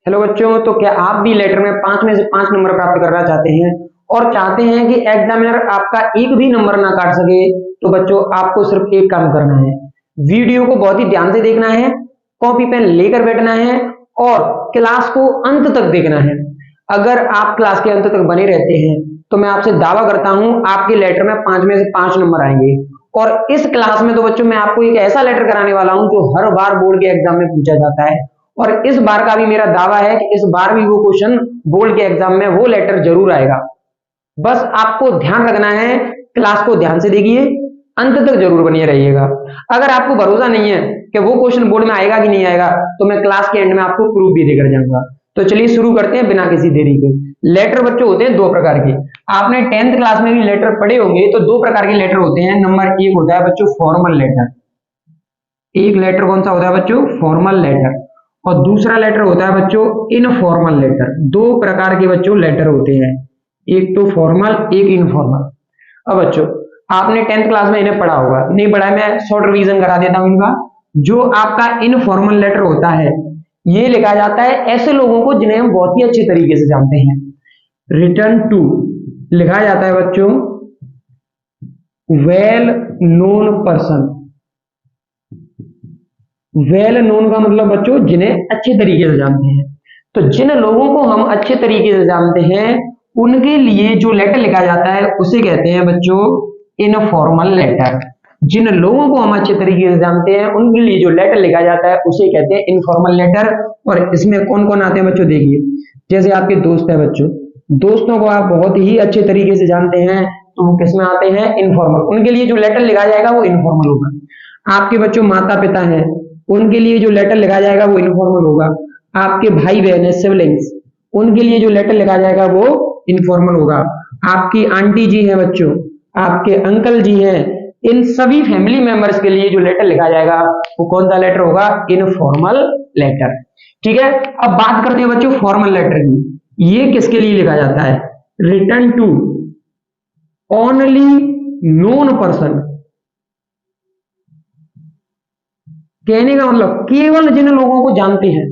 Hello बच्चों, तो क्या आप भी लेटर में 5 में से 5 नंबर प्राप्त करना चाहते हैं और चाहते हैं कि एग्जामिनर आपका एक भी नंबर ना काट सके? तो बच्चों आपको सिर्फ एक काम करना है, वीडियो को बहुत ही ध्यान से देखना है, कॉपी पेन लेकर बैठना है और क्लास को अंत तक देखना है। अगर आप क्लास के अंत तक बने रहते हैं तो मैं आपसे दावा करता हूं आपके लेटर में 5 में से 5 नंबर आएंगे। और इस क्लास में तो बच्चों मैं आपको एक ऐसा लेटर कराने वाला हूं जो हर बार बोर्ड के एग्जाम में पूछा जाता है, और इस बार का भी मेरा दावा है कि इस बार भी वो क्वेश्चन बोर्ड के एग्जाम में वो लेटर जरूर आएगा। बस आपको ध्यान रखना है, क्लास को ध्यान से देखिए, अंत तक जरूर बनिए रहिएगा। अगर आपको भरोसा नहीं है कि वो क्वेश्चन बोर्ड में आएगा कि नहीं आएगा तो मैं क्लास के एंड में आपको प्रूफ भी देकर जाऊंगा। तो चलिए शुरू करते हैं बिना किसी देरी के। लेटर बच्चों होते हैं दो प्रकार के, आपने 10th क्लास में भी लेटर पढ़े होंगे। तो दो प्रकार के लेटर होते हैं। नंबर एक होता है बच्चों फॉर्मल लेटर। एक लेटर कौन सा होता है बच्चों? Formal letter. और दूसरा लेटर होता है बच्चों इनफॉर्मल लेटर। दो प्रकार के बच्चों लेटर होते हैं, एक तो फॉर्मल एक इनफॉर्मल। अब बच्चों आपने 10th क्लास में इन्हें पढ़ा होगा, नहीं पढ़ा है मैं शॉर्ट रिवीजन करा देता हूं इनका। जो आपका इनफॉर्मल लेटर होता है ये लिखा जाता है ऐसे लोगों को जिन्हें हम बहुत ही अच्छे तरीके से जानते हैं। रिटर्न टू लिखा जाता है बच्चों well known person. Well known का मतलब बच्चों जिन्हें अच्छे तरीके से जानते हैं। तो जिन लोगों को हम अच्छे तरीके से जानते हैं उनके लिए जो लेटर लिखा जाता है उसे कहते हैं बच्चों इनफॉर्मल लेटर। जिन लोगों को हम अच्छे तरीके से जानते हैं उनके लिए जो लेटर लिखा जाता है उसे कहते हैं इनफॉर्मल लेटर। और इसमें कौन कौन आते हैं बच्चों? देखिए, जैसे आपके दोस्त है बच्चों, दोस्तों को आप बहुत ही अच्छे तरीके से जानते हैं तो वो किसमें आते हैं? इनफॉर्मल। उनके लिए जो लेटर लिखा जाएगा वो इनफॉर्मल होगा। आपके बच्चों माता पिता हैं, उनके लिए जो लेटर लिखा जाएगा वो इनफॉर्मल होगा। आपके भाई बहन है सिबलिंग्स, उनके लिए जो लेटर लिखा जाएगा वो इनफॉर्मल होगा। आपकी आंटी जी हैं बच्चों, आपके अंकल जी हैं, इन सभी फैमिली मेंबर्स के लिए जो लेटर लिखा जाएगा वो कौन सा लेटर होगा? Informal letter. ठीक है, अब बात करते हैं बच्चों फॉर्मल लेटर की। ये किसके लिए लिखा जाता है? Written to only known person. कहने का मतलब केवल जिन लोगों को जानते हैं।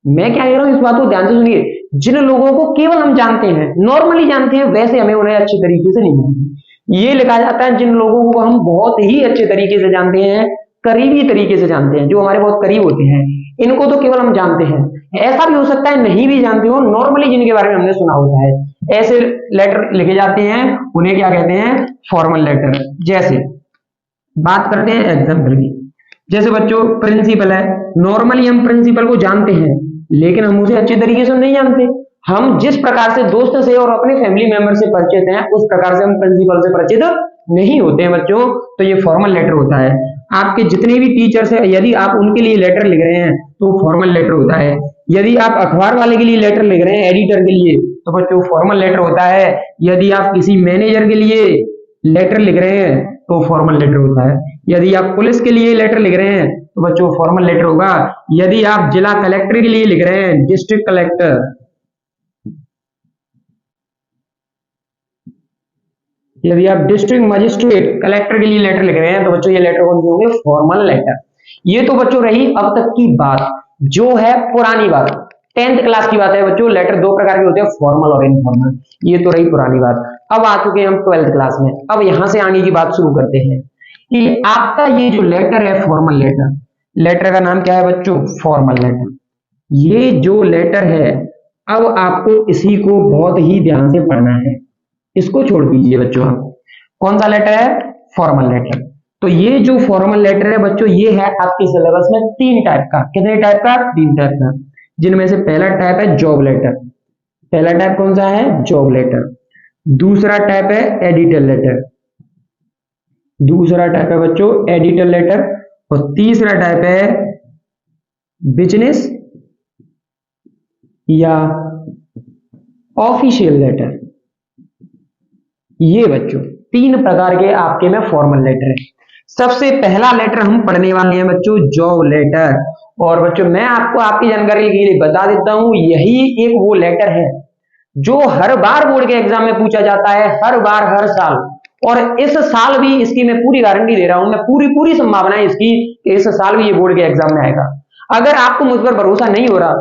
मैं क्या कह रहा हूं इस बात को ध्यान से सुनिए। जिन लोगों को केवल हम जानते हैं, नॉर्मली जानते हैं, वैसे हमें उन्हें अच्छे तरीके से नहीं जानते। ये लिखा जाता है जिन लोगों को हम बहुत ही अच्छे तरीके से जानते हैं, करीबी तरीके से जानते हैं, जो हमारे बहुत करीब होते हैं, इनको तो केवल हम जानते हैं। ऐसा भी हो सकता है नहीं भी जानते हो, नॉर्मली जिनके बारे में हमने सुना होता है, ऐसे लेटर लिखे जाते हैं, उन्हें क्या कहते हैं? Formal letter. जैसे बात करते हैं एग्जाम्पल की। जैसे बच्चों प्रिंसिपल है, नॉर्मली हम प्रिंसिपल को जानते हैं लेकिन हम उसे अच्छे तरीके से नहीं जानते। हम जिस प्रकार से दोस्त से और अपने फैमिली मेंबर से परिचित हैं उस प्रकार से हम प्रिंसिपल से परिचित नहीं होते हैं बच्चों। तो ये फॉर्मल लेटर होता है। आपके जितने भी टीचर्स हैं यदि आप उनके लिए लेटर लिख रहे हैं तो फॉर्मल लेटर होता है। यदि आप अखबार वाले के लिए लेटर लिख रहे हैं, एडिटर के लिए, तो बच्चों फॉर्मल लेटर होता है। यदि आप किसी मैनेजर के लिए लेटर लिख रहे हैं तो फॉर्मल लेटर होता है। यदि आप पुलिस के लिए लेटर लिख रहे हैं तो बच्चों फॉर्मल लेटर होगा। यदि आप जिला कलेक्टर के लिए लिख रहे हैं, डिस्ट्रिक्ट कलेक्टर, यदि आप डिस्ट्रिक्ट मजिस्ट्रेट कलेक्टर के लिए लेटर लिख रहे हैं तो बच्चों ये लेटर कौन से होंगे? Formal letter. ये तो बच्चों रही अब तक की बात, जो है पुरानी बात, 10th क्लास की बात है बच्चों। लेटर दो प्रकार के होते हैं, फॉर्मल और इनफॉर्मल। ये तो रही पुरानी बात। अब आ चुके हैं हम 12th क्लास में। अब यहां से आगे की बात शुरू करते हैं कि आपका ये जो लेटर है फॉर्मल लेटर, लेटर का नाम क्या है बच्चों? Formal letter. ये जो लेटर है अब आपको इसी को बहुत ही ध्यान से पढ़ना है, इसको छोड़ दीजिए बच्चों। आप कौन सा लेटर है? Formal letter. तो ये जो फॉर्मल लेटर है बच्चों ये है आपके सिलेबस में 3 टाइप का। कितने टाइप का? 3 टाइप का, जिनमें से पहला टाइप है जॉब लेटर। पहला टाइप कौन सा है? Job letter. दूसरा टाइप है एडिटर लेटर। दूसरा टाइप है बच्चों एडिटर लेटर। और तीसरा टाइप है बिजनेस या ऑफिशियल लेटर। ये बच्चों 3 प्रकार के आपके में फॉर्मल लेटर है। सबसे पहला लेटर हम पढ़ने वाले हैं बच्चों जॉब लेटर। और बच्चों मैं आपको आपकी जानकारी के लिए बता देता हूं, यही एक वो लेटर है जो हर बार बोर्ड के एग्जाम में पूछा जाता है, हर बार, हर साल। और इस साल भी इसकी मैं पूरी गारंटी दे रहा हूं, मैं पूरी संभावना है इसकी कि इस साल भी ये बोर्ड के एग्जाम में आएगा। अगर आपको मुझ पर भरोसा नहीं हो रहा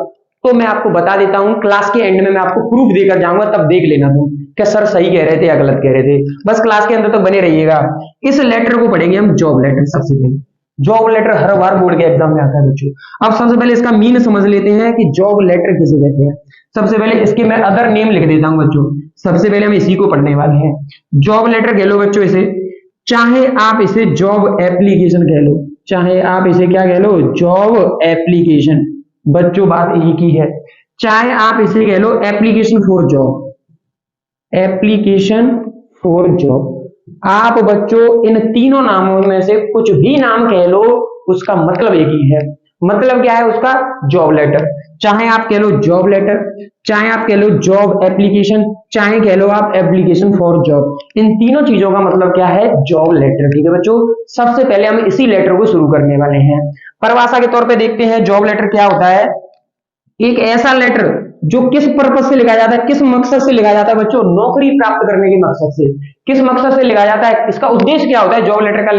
तो मैं आपको बता देता हूं, क्लास के एंड में मैं आपको प्रूफ देकर जाऊंगा, तब देख लेना तुम क्या सर सही कह रहे थे या गलत कह रहे थे। बस क्लास के अंदर तो बने रहिएगा। इस लेटर को पढ़ेंगे हम जॉब लेटर। सबसे पहले जॉब लेटर हर बार बोर्ड के एग्जाम में आता है बच्चों। अब सबसे पहले इसका मीन समझ लेते हैं कि जॉब लेटर किसे कहते हैं। सबसे पहले इसके मैं अदर नेम लिख देता हूं बच्चों। सबसे पहले हम इसी को पढ़ने वाले हैं। जॉब लेटर कह लो बच्चों इसे, चाहे आप इसे जॉब एप्लीकेशन कह लो, चाहे आप इसे क्या कह लो, जॉब एप्लीकेशन। बच्चों बात एक ही है। चाहे आप इसे कह लो application for job, application for job. आप बच्चों इन तीनों नामों में से कुछ भी नाम कह लो, उसका मतलब एक ही है। मतलब क्या है उसका, जॉब लेटर। चाहे आप कह लो जॉब लेटर, चाहे आप कह लो जॉब एप्लीकेशन, चाहे कह लो आप एप्लीकेशन फॉर जॉब, इन तीनों चीजों का मतलब क्या है, जॉब लेटर। ठीक है बच्चों, सबसे पहले हम इसी लेटर को शुरू करने वाले हैं। परिभाषा के तौर पे देखते हैं जॉब लेटर क्या होता है। एक ऐसा लेटर जो किस पर्पज से लिखा जाता है, किस मकसद से लिखा जाता है बच्चों, नौकरी प्राप्त करने के मकसद से। किस मकसद से लिखा जाता है, इसका उद्देश्य क्या होता है जॉब लेटर का,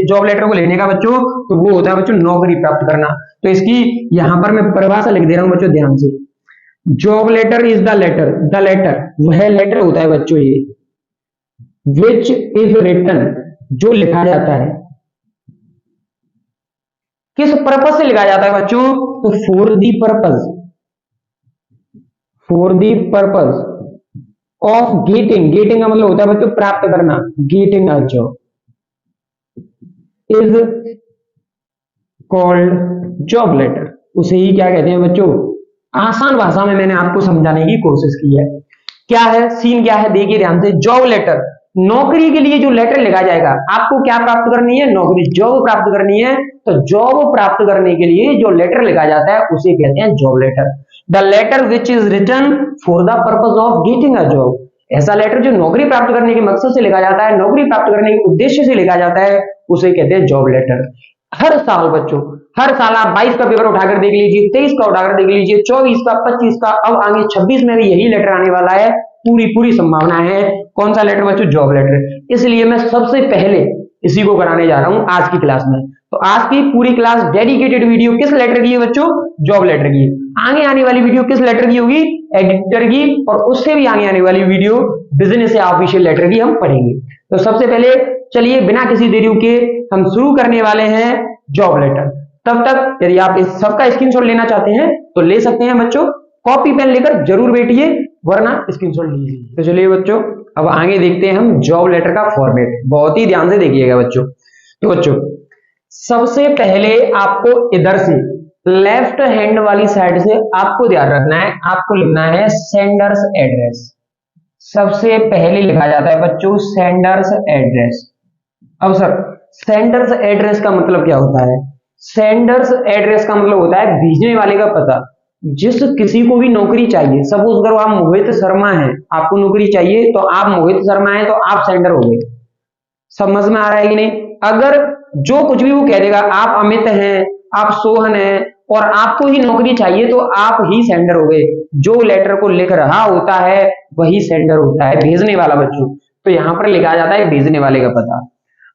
जॉब लेटर को लेने का बच्चों, तो वो होता है बच्चों नौकरी प्राप्त करना। तो इसकी यहां पर मैं परिभाषा लिख दे रहा हूं बच्चों ध्यान से। Job letter is the letter वह लेटर होता है बच्चों ये, विच इज रिटन जो लिखा जाता है। किस पर्पज से लिखा जाता है बच्चों, तो for the purpose, for the purpose of getting, getting का मतलब होता है बच्चों प्राप्त करना, getting a job is called job letter. उसे ही क्या कहते हैं बच्चों, आसान भाषा में मैंने आपको समझाने की कोशिश की है। क्या है सीन, क्या है देखिए ध्यान से। जॉब लेटर, नौकरी के लिए जो लेटर लिखा जाएगा, आपको क्या प्राप्त करनी है, नौकरी, जॉब प्राप्त करनी है। तो जॉब प्राप्त करने के लिए जो लेटर लिखा जाता है उसे कहते हैं job letter. The letter which is written for the purpose of getting a job, ऐसा लेटर जो नौकरी प्राप्त करने के मकसद से लिखा जाता है, नौकरी प्राप्त करने के उद्देश्य से लिखा जाता है, उसे कहते हैं जॉब लेटर। हर साल बच्चों, हर साल आप 22 का पेपर उठाकर देख लीजिए, 23 का उठाकर देख लीजिए, 24 का, 25 का, अब आगे 26 में भी यही लेटर आने वाला है। पूरी पूरी संभावना है। कौन सा लेटर बच्चों, जॉब लेटर। इसलिए मैं सबसे पहले इसी को कराने जा रहा हूं आज की क्लास में। तो आज की पूरी क्लास डेडिकेटेड वीडियो किस लेटर की है बच्चों, जॉब लेटर की। आगे आने वाली वीडियो किस लेटर की होगी, एडिटर की, और उससे भी आगे आने वाली वीडियो बिजनेस या ऑफिशियल लेटर की हम पढ़ेंगे। तो सबसे पहले चलिए बिना किसी देरी के हम शुरू करने वाले हैं जॉब लेटर। तब तक यदि आप इस सबका स्क्रीनशॉट लेना चाहते हैं तो ले सकते हैं बच्चों, कॉपी पेन लेकर जरूर बैठिए, वरना स्क्रीनशॉट लीजिए। तो चलिए बच्चों अब आगे देखते हैं हम जॉब लेटर का फॉर्मेट। बहुत ही ध्यान से देखिएगा बच्चों। तो बच्चों सबसे पहले आपको इधर से लेफ्ट हैंड वाली साइड से आपको ध्यान रखना है, आपको लिखना है सेंडर्स एड्रेस। सबसे पहले लिखा जाता है बच्चों सेंडर्स एड्रेस। अब सर सेंडर्स एड्रेस का मतलब क्या होता है, सेंडर्स एड्रेस का मतलब होता है भेजने वाले का पता। जिस किसी को भी नौकरी चाहिए, सपोज करो आप मोहित शर्मा हैं, आपको नौकरी चाहिए, तो आप मोहित शर्मा हैं तो आप सेंडर हो गए। समझ में आ रहा है कि नहीं। अगर जो कुछ भी वो कह देगा, आप अमित हैं, आप सोहन हैं, और आपको ही नौकरी चाहिए, तो आप ही सेंडर हो गए। जो लेटर को लिख रहा होता है वही सेंडर होता है, भेजने वाला बच्चों। तो यहां पर लिखा जाता है भेजने वाले का पता।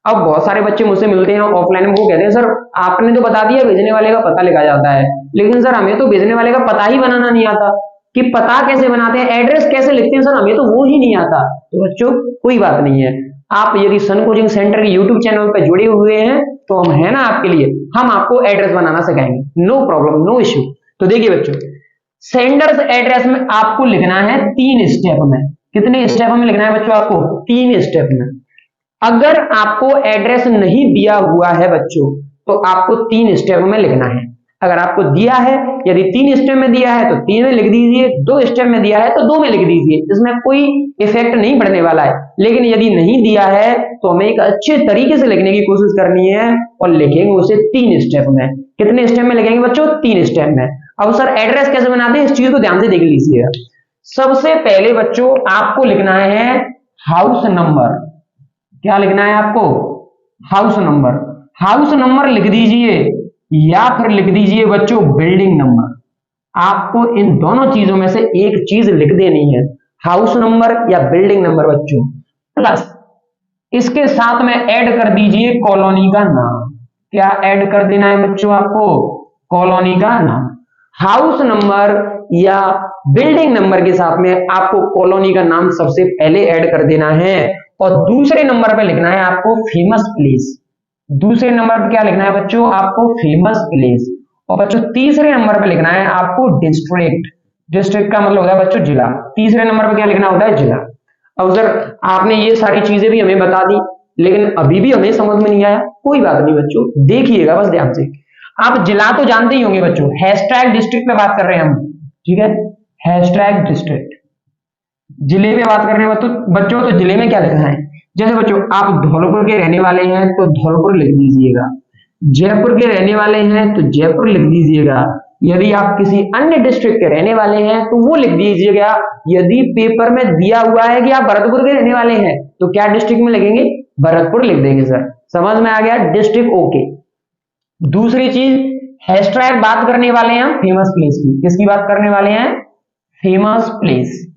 अब बहुत सारे बच्चे मुझसे मिलते हैं ऑफलाइन में, वो कहते हैं सर आपने तो बता दिया भेजने वाले का पता लिखा जाता है, लेकिन सर हमें तो भेजने वाले का पता ही बनाना नहीं आता। कि पता कैसे बनाते हैं, एड्रेस कैसे लिखते हैं, सर हमें तो वो ही नहीं आता। तो बच्चों कोई बात नहीं है, आप यदि सन कोचिंग सेंटर के यूट्यूब चैनल पर जुड़े हुए हैं तो हम है ना आपके लिए, हम आपको एड्रेस बनाना सिखाएंगे, नो प्रॉब्लम, नो इश्यू। तो देखिए बच्चों सेंडर्स एड्रेस में आपको लिखना है 3 स्टेप में। कितने स्टेप में लिखना है बच्चों आपको, 3 स्टेप में। अगर आपको एड्रेस नहीं दिया हुआ है बच्चों तो आपको 3 स्टेप में लिखना है। अगर आपको दिया है, यदि 3 स्टेप में दिया है तो 3 में लिख दीजिए, 2 स्टेप में दिया है तो 2 में लिख दीजिए, इसमें कोई इफेक्ट नहीं पड़ने वाला है। लेकिन यदि नहीं दिया है तो हमें एक अच्छे तरीके से लिखने की कोशिश करनी है और लिखेंगे उसे 3 स्टेप में। कितने स्टेप में लिखेंगे बच्चों, 3 स्टेप में। अब सर एड्रेस कैसे बनाते हैं, इस चीज को ध्यान से देख लीजिएगा। सबसे पहले बच्चों आपको लिखना है हाउस नंबर। क्या लिखना है आपको, हाउस नंबर। हाउस नंबर लिख दीजिए या फिर लिख दीजिए बच्चों बिल्डिंग नंबर। आपको इन दोनों चीजों में से एक चीज लिख देनी है, हाउस नंबर या बिल्डिंग नंबर बच्चों। प्लस इसके साथ में ऐड कर दीजिए कॉलोनी का नाम। क्या ऐड कर देना है बच्चों आपको, कॉलोनी का नाम। हाउस नंबर या बिल्डिंग नंबर के साथ में आपको कॉलोनी का नाम सबसे पहले ऐड कर देना है और दूसरे नंबर पे लिखना है आपको फेमस प्लेस। दूसरे नंबर पे क्या लिखना है बच्चों, आपको फेमस प्लेस। और बच्चों तीसरे नंबर पे लिखना है आपको डिस्ट्रिक्ट। डिस्ट्रिक्ट का मतलब होता है बच्चों जिला। तीसरे नंबर पे क्या लिखना होता है, जिला। अब सर आपने ये सारी चीजें भी हमें बता दी, लेकिन अभी भी हमें समझ में नहीं आया। कोई बात नहीं बच्चों, देखिएगा बस ध्यान से। आप जिला तो जानते ही होंगे बच्चों, हैशटैग डिस्ट्रिक्ट पे बात कर रहे हैं हम, ठीक है। हैशटैग डिस्ट्रिक्ट, जिले पे बात कर रहे हैं बच्चों, तो जिले में क्या लिखना है। जैसे बच्चों आप धौलपुर के रहने वाले हैं तो धौलपुर लिख दीजिएगा, जयपुर के रहने वाले हैं तो जयपुर लिख दीजिएगा। यदि आप किसी अन्य डिस्ट्रिक्ट के रहने वाले हैं तो वो लिख दीजिएगा। यदि पेपर में दिया हुआ है कि आप भरतपुर के रहने वाले हैं तो क्या डिस्ट्रिक्ट में लिखेंगे, भरतपुर लिख देंगे सर। समझ में आ गया, डिस्ट्रिक्ट ओके। दूसरी चीज, हैशटैग बात करने वाले हैं फेमस प्लेस की। किसकी बात करने वाले हैं, फेमस प्लेस।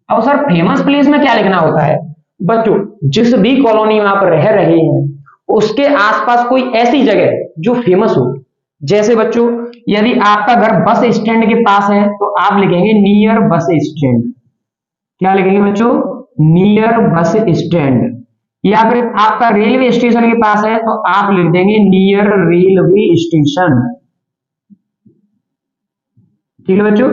अब सर फेमस प्लेस में क्या लिखना होता है बच्चों, जिस भी कॉलोनी में आप रह रहे हैं उसके आसपास कोई ऐसी जगह जो फेमस हो। जैसे बच्चों यदि आपका घर बस स्टैंड के पास है तो आप लिखेंगे नियर बस स्टैंड। क्या लिखेंगे बच्चों, नियर बस स्टैंड। या फिर आपका रेलवे स्टेशन के पास है तो आप लिख देंगे नियर रेलवे स्टेशन। ठीक है बच्चों,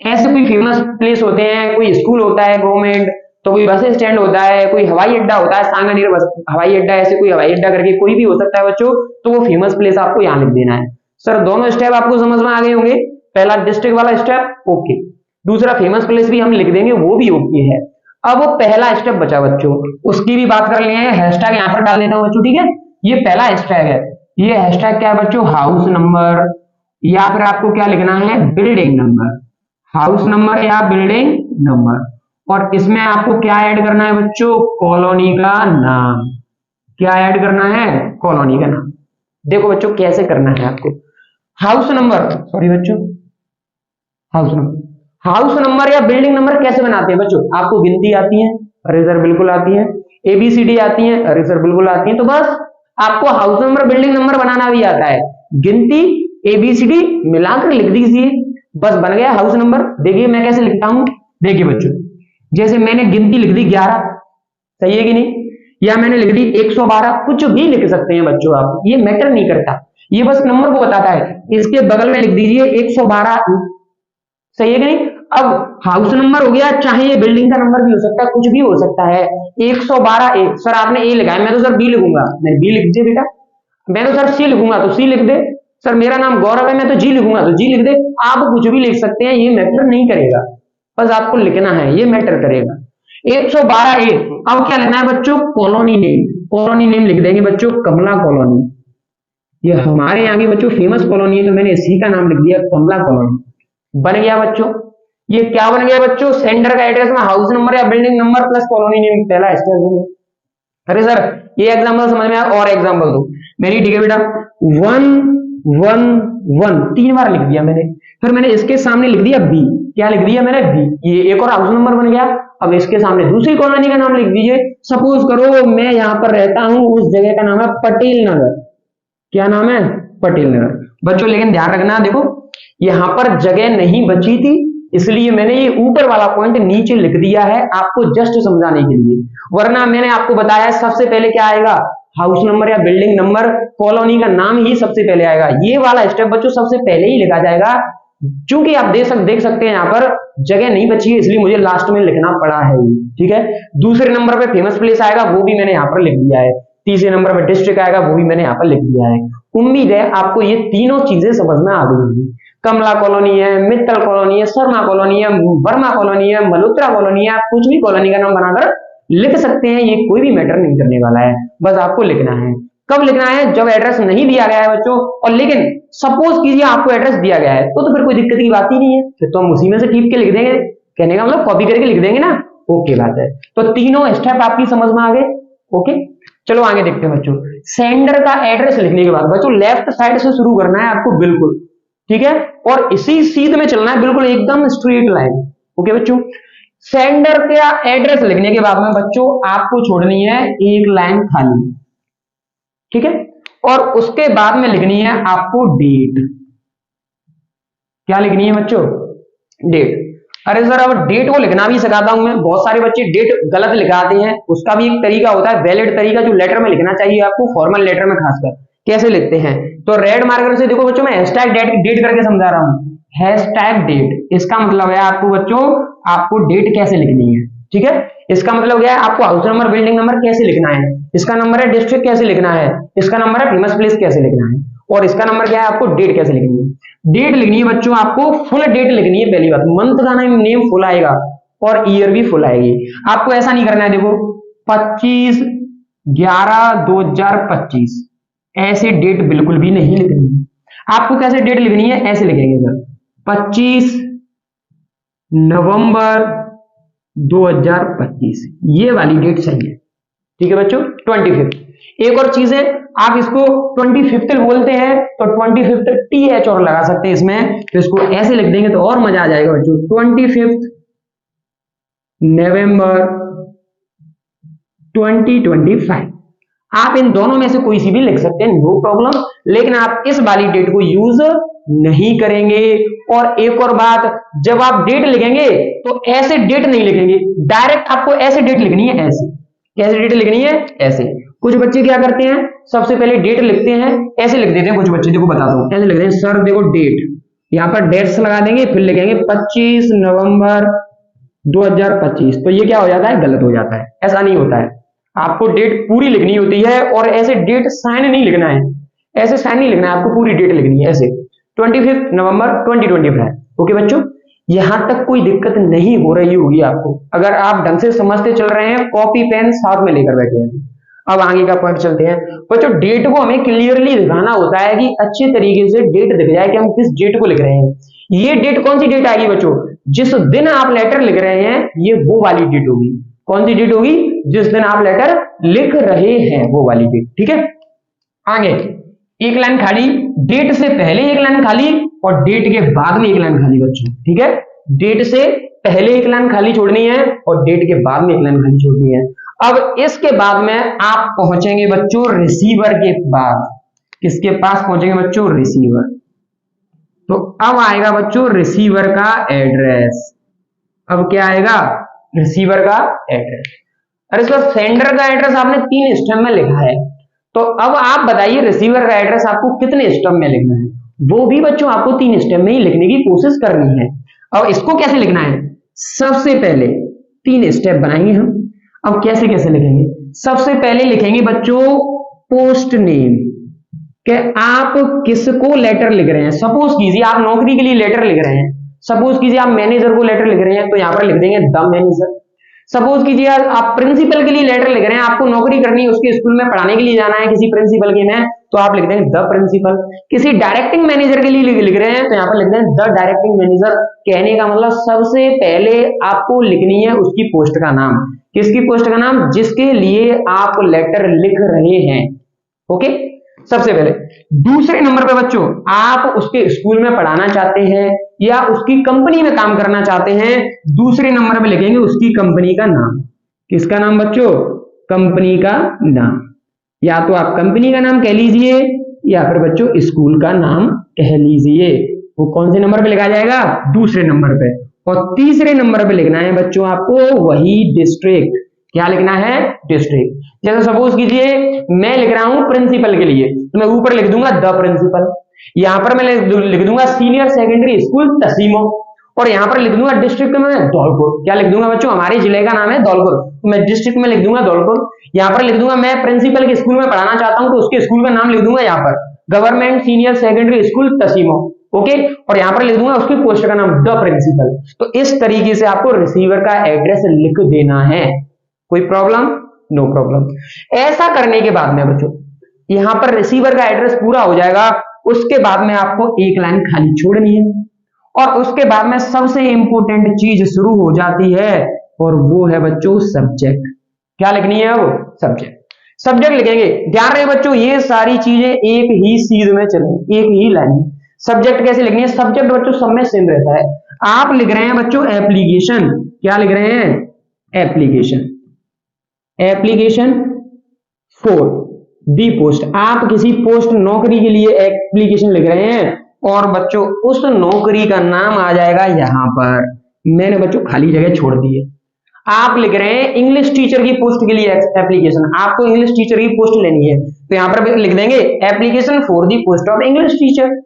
ऐसे कोई फेमस प्लेस होते हैं, कोई स्कूल होता है गवर्नमेंट, तो कोई बस स्टैंड होता है, कोई हवाई अड्डा होता है, सांगानेर हवाई अड्डा, ऐसे कोई हवाई अड्डा करके कोई भी हो सकता है बच्चों, तो वो फेमस प्लेस आपको यहाँ लिख देना है। सर दोनों स्टेप आपको समझ में आ गए होंगे। पहला डिस्ट्रिक्ट वाला स्टेप ओके, दूसरा फेमस प्लेस भी हम लिख देंगे, वो भी ओके है। अब वो पहला स्टेप बचा बच्चों, उसकी भी बात कर लें। हैशटैग यहाँ पर डाल देता हूँ बच्चों, ठीक है। ये पहला हैशटैग है। ये हैशटैग क्या है बच्चों, हाउस नंबर, या फिर आपको क्या लिखना है, बिल्डिंग नंबर। हाउस नंबर या बिल्डिंग नंबर। और इसमें आपको क्या ऐड करना है बच्चों, कॉलोनी का नाम। क्या ऐड करना है, कॉलोनी का नाम। देखो बच्चों कैसे करना है आपको। हाउस नंबर, सॉरी बच्चों, हाउस नंबर या बिल्डिंग नंबर कैसे बनाते हैं बच्चों, आपको गिनती आती है, अरे सर बिल्कुल आती है। एबीसीडी आती है, अरे सर बिल्कुल आती है। तो बस आपको हाउस नंबर बिल्डिंग नंबर बनाना भी आता है, गिनती एबीसीडी मिलाकर लिख दीजिए, बस बन गया हाउस नंबर। देखिए मैं कैसे लिखता हूं, देखिए बच्चों, जैसे मैंने गिनती लिख दी 11, सही है कि नहीं, या मैंने लिख दी 112, कुछ भी लिख सकते हैं बच्चों आप, ये मैटर नहीं करता, ये बस नंबर को बताता है। इसके बगल में लिख दीजिए 112, सही है कि नहीं। अब हाउस नंबर हो गया, चाहे ये बिल्डिंग का नंबर भी हो सकता है, कुछ भी हो सकता है। 112 ए, सर आपने ए लिखा है, मैं तो सर बी लिखूंगा, मैं बी लिख दे बेटा। मैं तो सर सी लिखूंगा तो सी लिख दे। सर मेरा नाम गौरव है, मैं तो जी लिखूंगा तो जी लिख दे। आप कुछ भी लिख सकते हैं, ये मैटर नहीं करेगा, बस आपको लिखना है, ये मैटर करेगा। 112 ए। अब क्या लिखना है बच्चों, कॉलोनी नेम। कॉलोनी नेम लिख देंगे बच्चों, कमला कॉलोनी। ये हमारे यहाँ की बच्चों फेमस कॉलोनी है, तो मैंने इसी का नाम लिख दिया कमला कॉलोनी। बन गया बच्चों, ये क्या बन गया बच्चों, सेंडर का एड्रेस में हाउस नंबर या building number plus colony name, पहला स्टेप बन गया। अरे सर ये एग्जांपल समझ में आया, और एग्जांपल दो मेरी, ठीक है बेटा। 111 3 बार लिख दिया मैंने, फिर मैंने इसके सामने लिख दिया बी। क्या लिख दिया मैंने, बी। ये एक और हाउस नंबर बन गया। अब इसके सामने दूसरी कॉलोनी का नाम लिख दीजिए। सपोज करो मैं यहां पर रहता हूं, उस जगह का नाम है पटेल नगर। क्या नाम है, पटेल नगर। बच्चों लेकिन ध्यान रखना, देखो यहां पर जगह नहीं बची थी, इसलिए मैंने ये ऊपर वाला पॉइंट नीचे लिख दिया है आपको जस्ट समझाने के लिए। वरना मैंने आपको बताया सबसे पहले क्या आएगा, हाउस नंबर या बिल्डिंग नंबर, कॉलोनी का नाम ही सबसे पहले आएगा। ये वाला स्टेप बच्चों सबसे पहले ही लिखा जाएगा। चूंकि आप देख सकते हैं यहाँ पर जगह नहीं बची है, इसलिए मुझे लास्ट में लिखना पड़ा है, ठीक है। दूसरे नंबर पे फेमस प्लेस आएगा, वो भी मैंने यहाँ पर लिख दिया है। तीसरे नंबर पे डिस्ट्रिक्ट आएगा, वो भी मैंने यहाँ पर लिख दिया है। उम्मीद है आपको ये तीनों चीजें समझ में आ गई होंगी। कमला कॉलोनी है, मित्तल कॉलोनी है, शर्मा कॉलोनी है, वर्मा कॉलोनी है, मल्होत्रा कॉलोनी है, आप कुछ भी कॉलोनी का नाम बनाकर लिख सकते हैं, ये कोई भी मैटर नहीं करने वाला है। बस आपको लिखना है, कब लिखना है, जब एड्रेस नहीं दिया गया है बच्चों। और लेकिन सपोज कीजिए आपको एड्रेस दिया गया है, तो फिर कोई दिक्कत की बात ही नहीं है, फिर तो हम उसी में से टीप के लिख देंगे, कहने का मतलब कॉपी करके लिख देंगे ना, ओके बात है। तो तीनों स्टेप आपकी समझ में आ गए, ओके। चलो आगे देखते हैं बच्चों। सेंडर का एड्रेस लिखने के बाद बच्चों लेफ्ट साइड से शुरू करना है आपको, बिल्कुल ठीक है, और इसी सीध में चलना है, बिल्कुल एकदम स्ट्रेट लाइन, ओके बच्चों। सेंडर का एड्रेस लिखने के बाद में बच्चों आपको छोड़नी है एक लाइन खाली, ठीक है, और उसके बाद में लिखनी है आपको डेट। क्या लिखनी है बच्चों, डेट। अरे सर अब डेट को लिखना भी सिखाता हूं मैं, बहुत सारे बच्चे डेट गलत लिखाते हैं, उसका भी एक तरीका होता है, वैलिड तरीका जो लेटर में लिखना चाहिए आपको, फॉर्मल लेटर में खासकर कैसे लिखते हैं। तो रेड मार्कर से देखो बच्चों, मैं हैशटैग डेट करके समझा रहा हूं। हैशटैग डेट, इसका मतलब है आपको बच्चों, आपको डेट कैसे लिखनी है, ठीक है। इसका मतलब क्या है, आपको हाउस नंबर, बिल्डिंग नंबर कैसे लिखना है, इसका नंबर है डिस्ट्रिक्ट कैसे लिखना है, इसका नंबर है फेमस प्लेस कैसे लिखना है, और इसका नंबर क्या है, आपको डेट कैसे लिखनी है। डेट लिखनी है बच्चों, आपको फुल डेट लिखनी है। पहली बात, मंथ का नेम फुल आएगा और ईयर भी फुल आएगी। आपको ऐसा नहीं करना है, देखो 25/11/2025 ऐसे डेट बिल्कुल भी नहीं लिखनी है। आपको कैसे डेट लिखनी है, ऐसे लिखेंगे सर, 25 नवंबर 2025, ये वाली डेट सही है, ठीक है बच्चों। 25। एक और चीज है, आप इसको 25th बोलते हैं तो 25th TH और लगा सकते हैं इसमें, तो इसको ऐसे लिख देंगे तो और मजा आ जाएगा बच्चों। 25 नवंबर 2025। आप इन दोनों में से कोई सी भी लिख सकते हैं, नो प्रॉब्लम, लेकिन आप इस वाली डेट को यूज नहीं करेंगे। और एक और बात, जब आप डेट लिखेंगे तो ऐसे डेट नहीं लिखेंगे, डायरेक्ट आपको ऐसे डेट लिखनी है, ऐसे। कैसे डेट लिखनी है, ऐसे। कुछ बच्चे क्या करते हैं, सबसे पहले डेट लिखते हैं, ऐसे लिख देते हैं कुछ बच्चे, देखो बताता हूं, ऐसे लिख देते हैं, सर देखो डेट, यहां पर डेट्स लगा देंगे, फिर लिखेंगे 25 नवंबर 2025, तो ये क्या हो जाता है, गलत हो जाता है। ऐसा नहीं होता है, आपको डेट पूरी लिखनी होती है, और ऐसे डेट साइन नहीं लिखना है, ऐसे साइन नहीं लिखना है, आपको पूरी डेट लिखनी है, ऐसे 25 नवंबर 2025। ओके बच्चों, यहां तक कोई दिक्कत नहीं हो रही होगी आपको, अगर आप ढंग से समझते चल रहे हैं, कॉपी पेन साथ में लेकर बैठे हैं। अब आगे का पॉइंट चलते हैं बच्चों। डेट को हमें क्लियरली दिखाना होता है कि अच्छे तरीके से डेट दिख जाए कि हम किस डेट को लिख रहे हैं। ये डेट कौन सी डेट आएगी बच्चों, जिस दिन आप लेटर लिख रहे हैं, ये वो वाली डेट होगी। कौन सी डेट होगी, जिस दिन आप लेटर लिख रहे हैं, वो वाली डेट, ठीक है। आगे एक लाइन खाली, डेट से पहले एक लाइन खाली और डेट के बाद में एक लाइन खाली बच्चों, ठीक है। डेट से पहले एक लाइन खाली छोड़नी है और डेट के बाद में एक लाइन खाली छोड़नी है। अब इसके बाद में आप पहुंचेंगे बच्चों रिसीवर के पास। किसके पास पहुंचेंगे बच्चों, रिसीवर। तो अब आएगा बच्चों रिसीवर का एड्रेस। अब क्या आएगा, रिसीवर का एड्रेस। अरे सर सेंडर का एड्रेस आपने 3 स्टेप में लिखा है, तो अब आप बताइए रिसीवर का एड्रेस आपको कितने स्टेप में लिखना है। वो भी बच्चों आपको 3 स्टेप में ही लिखने की कोशिश करनी है। अब इसको कैसे लिखना है, सबसे पहले 3 स्टेप बनाएंगे हम। अब कैसे कैसे लिखेंगे, सबसे पहले लिखेंगे बच्चों पोस्ट नेम, कि आप किसको लेटर लिख रहे हैं। सपोज कीजिए आप नौकरी के लिए लेटर लिख रहे हैं, सपोज कीजिए आप मैनेजर को लेटर लिख रहे हैं, तो यहां पर लिख देंगे द मैनेजर। सपोज कीजिए आप प्रिंसिपल के लिए लेटर लिख रहे हैं, आपको नौकरी करनी है, उसके स्कूल में पढ़ाने के लिए जाना है किसी प्रिंसिपल के में, तो आप लिख देंगे द प्रिंसिपल। किसी डायरेक्टिंग मैनेजर के लिए लिख रहे हैं, तो यहां पर लिख देंगे द डायरेक्टिंग मैनेजर। कहने का मतलब सबसे पहले आपको लिखनी है उसकी पोस्ट का नाम। किसकी पोस्ट का नाम, जिसके लिए आप लेटर लिख रहे हैं। ओके, सबसे पहले। दूसरे नंबर पे बच्चों, आप उसके स्कूल में पढ़ाना चाहते हैं या उसकी कंपनी में काम करना चाहते हैं, दूसरे नंबर पे लिखेंगे उसकी कंपनी का नाम। किसका नाम बच्चों, कंपनी का नाम। या तो आप कंपनी का नाम कह लीजिए या फिर बच्चों स्कूल का नाम कह लीजिए। वो कौन से नंबर पे लिखा जाएगा, दूसरे नंबर पे। और तीसरे नंबर पे लिखना है बच्चों आपको वही डिस्ट्रिक्ट। क्या लिखना है, डिस्ट्रिक्ट। जैसे सपोज कीजिए मैं लिख रहा हूं प्रिंसिपल के लिए, तो मैं ऊपर लिख दूंगा द प्रिंसिपल। यहां पर मैं लिख दूंगा सीनियर सेकेंडरी स्कूल तसीमो, और यहां पर लिख दूंगा डिस्ट्रिक्ट में धौलपुर। क्या लिख दूंगा बच्चों, हमारे जिले का नाम है धौलपुर, तो मैं डिस्ट्रिक्ट में लिख दूंगा धौलपुर। यहां पर लिख दूंगा मैं प्रिंसिपल के स्कूल में पढ़ाना चाहता हूं, तो उसके स्कूल का नाम लिख दूंगा यहां पर government senior secondary school Tasimo. Okay, और यहां पर लिख दूंगा उसकी पोस्ट का नाम द प्रिंसिपल। तो इस तरीके से आपको रिसीवर का एड्रेस लिख देना है। कोई प्रॉब्लम, नो प्रॉब्लम। ऐसा करने के बाद में बच्चों यहां पर रिसीवर का एड्रेस पूरा हो जाएगा। उसके बाद में आपको एक लाइन खाली छोड़नी है, और उसके बाद में सबसे इंपॉर्टेंट चीज शुरू हो जाती है, और वो है बच्चों सब्जेक्ट। क्या लिखनी है, वो सब्जेक्ट। सब्जेक्ट लिखेंगे, ध्यान रहे बच्चों ये सारी चीजें एक ही सीध में चले, एक ही लाइन। सब्जेक्ट कैसे लिखनी है, सब्जेक्ट बच्चों सब में सेम रहता है। आप लिख रहे हैं बच्चों एप्लीकेशन। क्या लिख रहे हैं, application. Application for the post, आप किसी पोस्ट नौकरी के लिए एप्लीकेशन लिख रहे हैं, और बच्चों उस नौकरी का नाम आ जाएगा यहाँ पर। मैंने बच्चों खाली जगह छोड़ दी है। आप लिख रहे हैं इंग्लिश टीचर की पोस्ट के लिए एप्लीकेशन, आपको इंग्लिश टीचर की पोस्ट लेनी है तो यहाँ पर लिख देंगे application for the post of English teacher.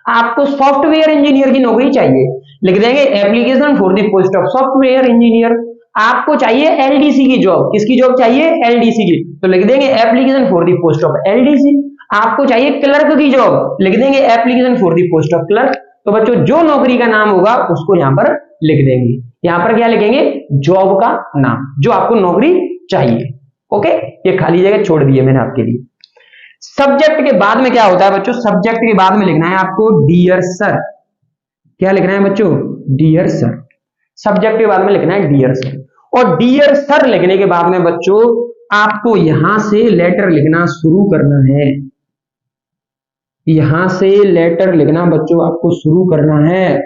आपको सॉफ्टवेयर इंजीनियर की नौकरी चाहिए, लिख देंगे application for the post of software engineer. आपको चाहिए एलडीसी की जॉब, किसकी जॉब चाहिए? एलडीसी की, तो लिख देंगे application for the post of LDC. आपको चाहिए क्लर्क की जॉब, लिख देंगे application for the post of clerk. तो बच्चों जो नौकरी का नाम होगा उसको यहाँ पर लिख देंगे। यहाँ पर क्या लिखेंगे? जॉब का नाम, जो आपको नौकरी चाहिए। ओके, ये खाली जगह छोड़ दी है मैंने आपके लिए। सब्जेक्ट के बाद में क्या होता है बच्चों? सब्जेक्ट के बाद में लिखना है आपको डियर सर। क्या लिखना है बच्चों? Dear sir. सब्जेक्ट के बाद में लिखना है डियर सर। और डियर सर लिखने के बाद में बच्चों आपको यहां से लेटर लिखना शुरू करना है। यहां से लेटर लिखना बच्चों आपको शुरू करना है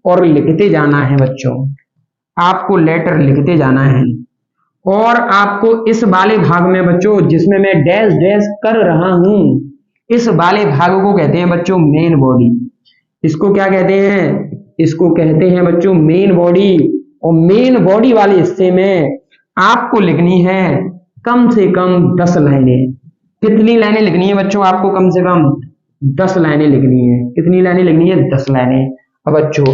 और लिखते जाना है बच्चों, आपको लेटर लिखते जाना है। और आपको इस वाले भाग में बच्चों जिसमें मैं डैश डैश कर रहा हूं, इस वाले भाग को कहते हैं बच्चों मेन बॉडी। इसको क्या कहते हैं? इसको कहते हैं बच्चों मेन बॉडी। और मेन बॉडी वाले हिस्से में आपको लिखनी है कम से कम 10 लाइनें। कितनी लाइनें लिखनी है बच्चों? आपको कम से कम 10 लाइनें लिखनी है। कितनी लाइनें लिखनी है? 10 लाइनें। अब बच्चों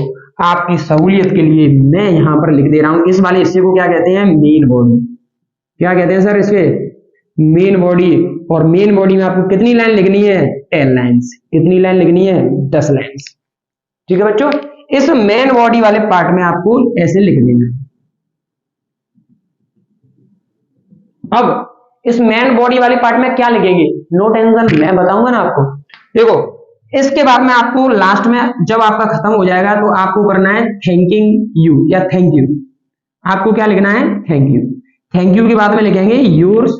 आपकी सहूलियत के लिए मैं यहां पर लिख दे रहा हूं, इस वाले हिस्से को क्या कहते हैं? Main body. क्या कहते हैं सर इसके? Main body. और मेन बॉडी में आपको कितनी लाइन लिखनी है? 10 लाइन्स। कितनी लाइन लिखनी है? 10 लाइन्स। ठीक है बच्चों, इस मेन बॉडी वाले पार्ट में आपको ऐसे लिख देना है। अब इस मेन बॉडी वाले पार्ट में क्या लिखेंगे? नो टेंशन, मैं बताऊंगा ना आपको। देखो, इसके बाद में आपको लास्ट में जब आपका खत्म हो जाएगा तो आपको करना है थैंकिंग यू या थैंक यू। आपको क्या लिखना है? Thank you. थैंक यू के बाद में लिखेंगे योर्स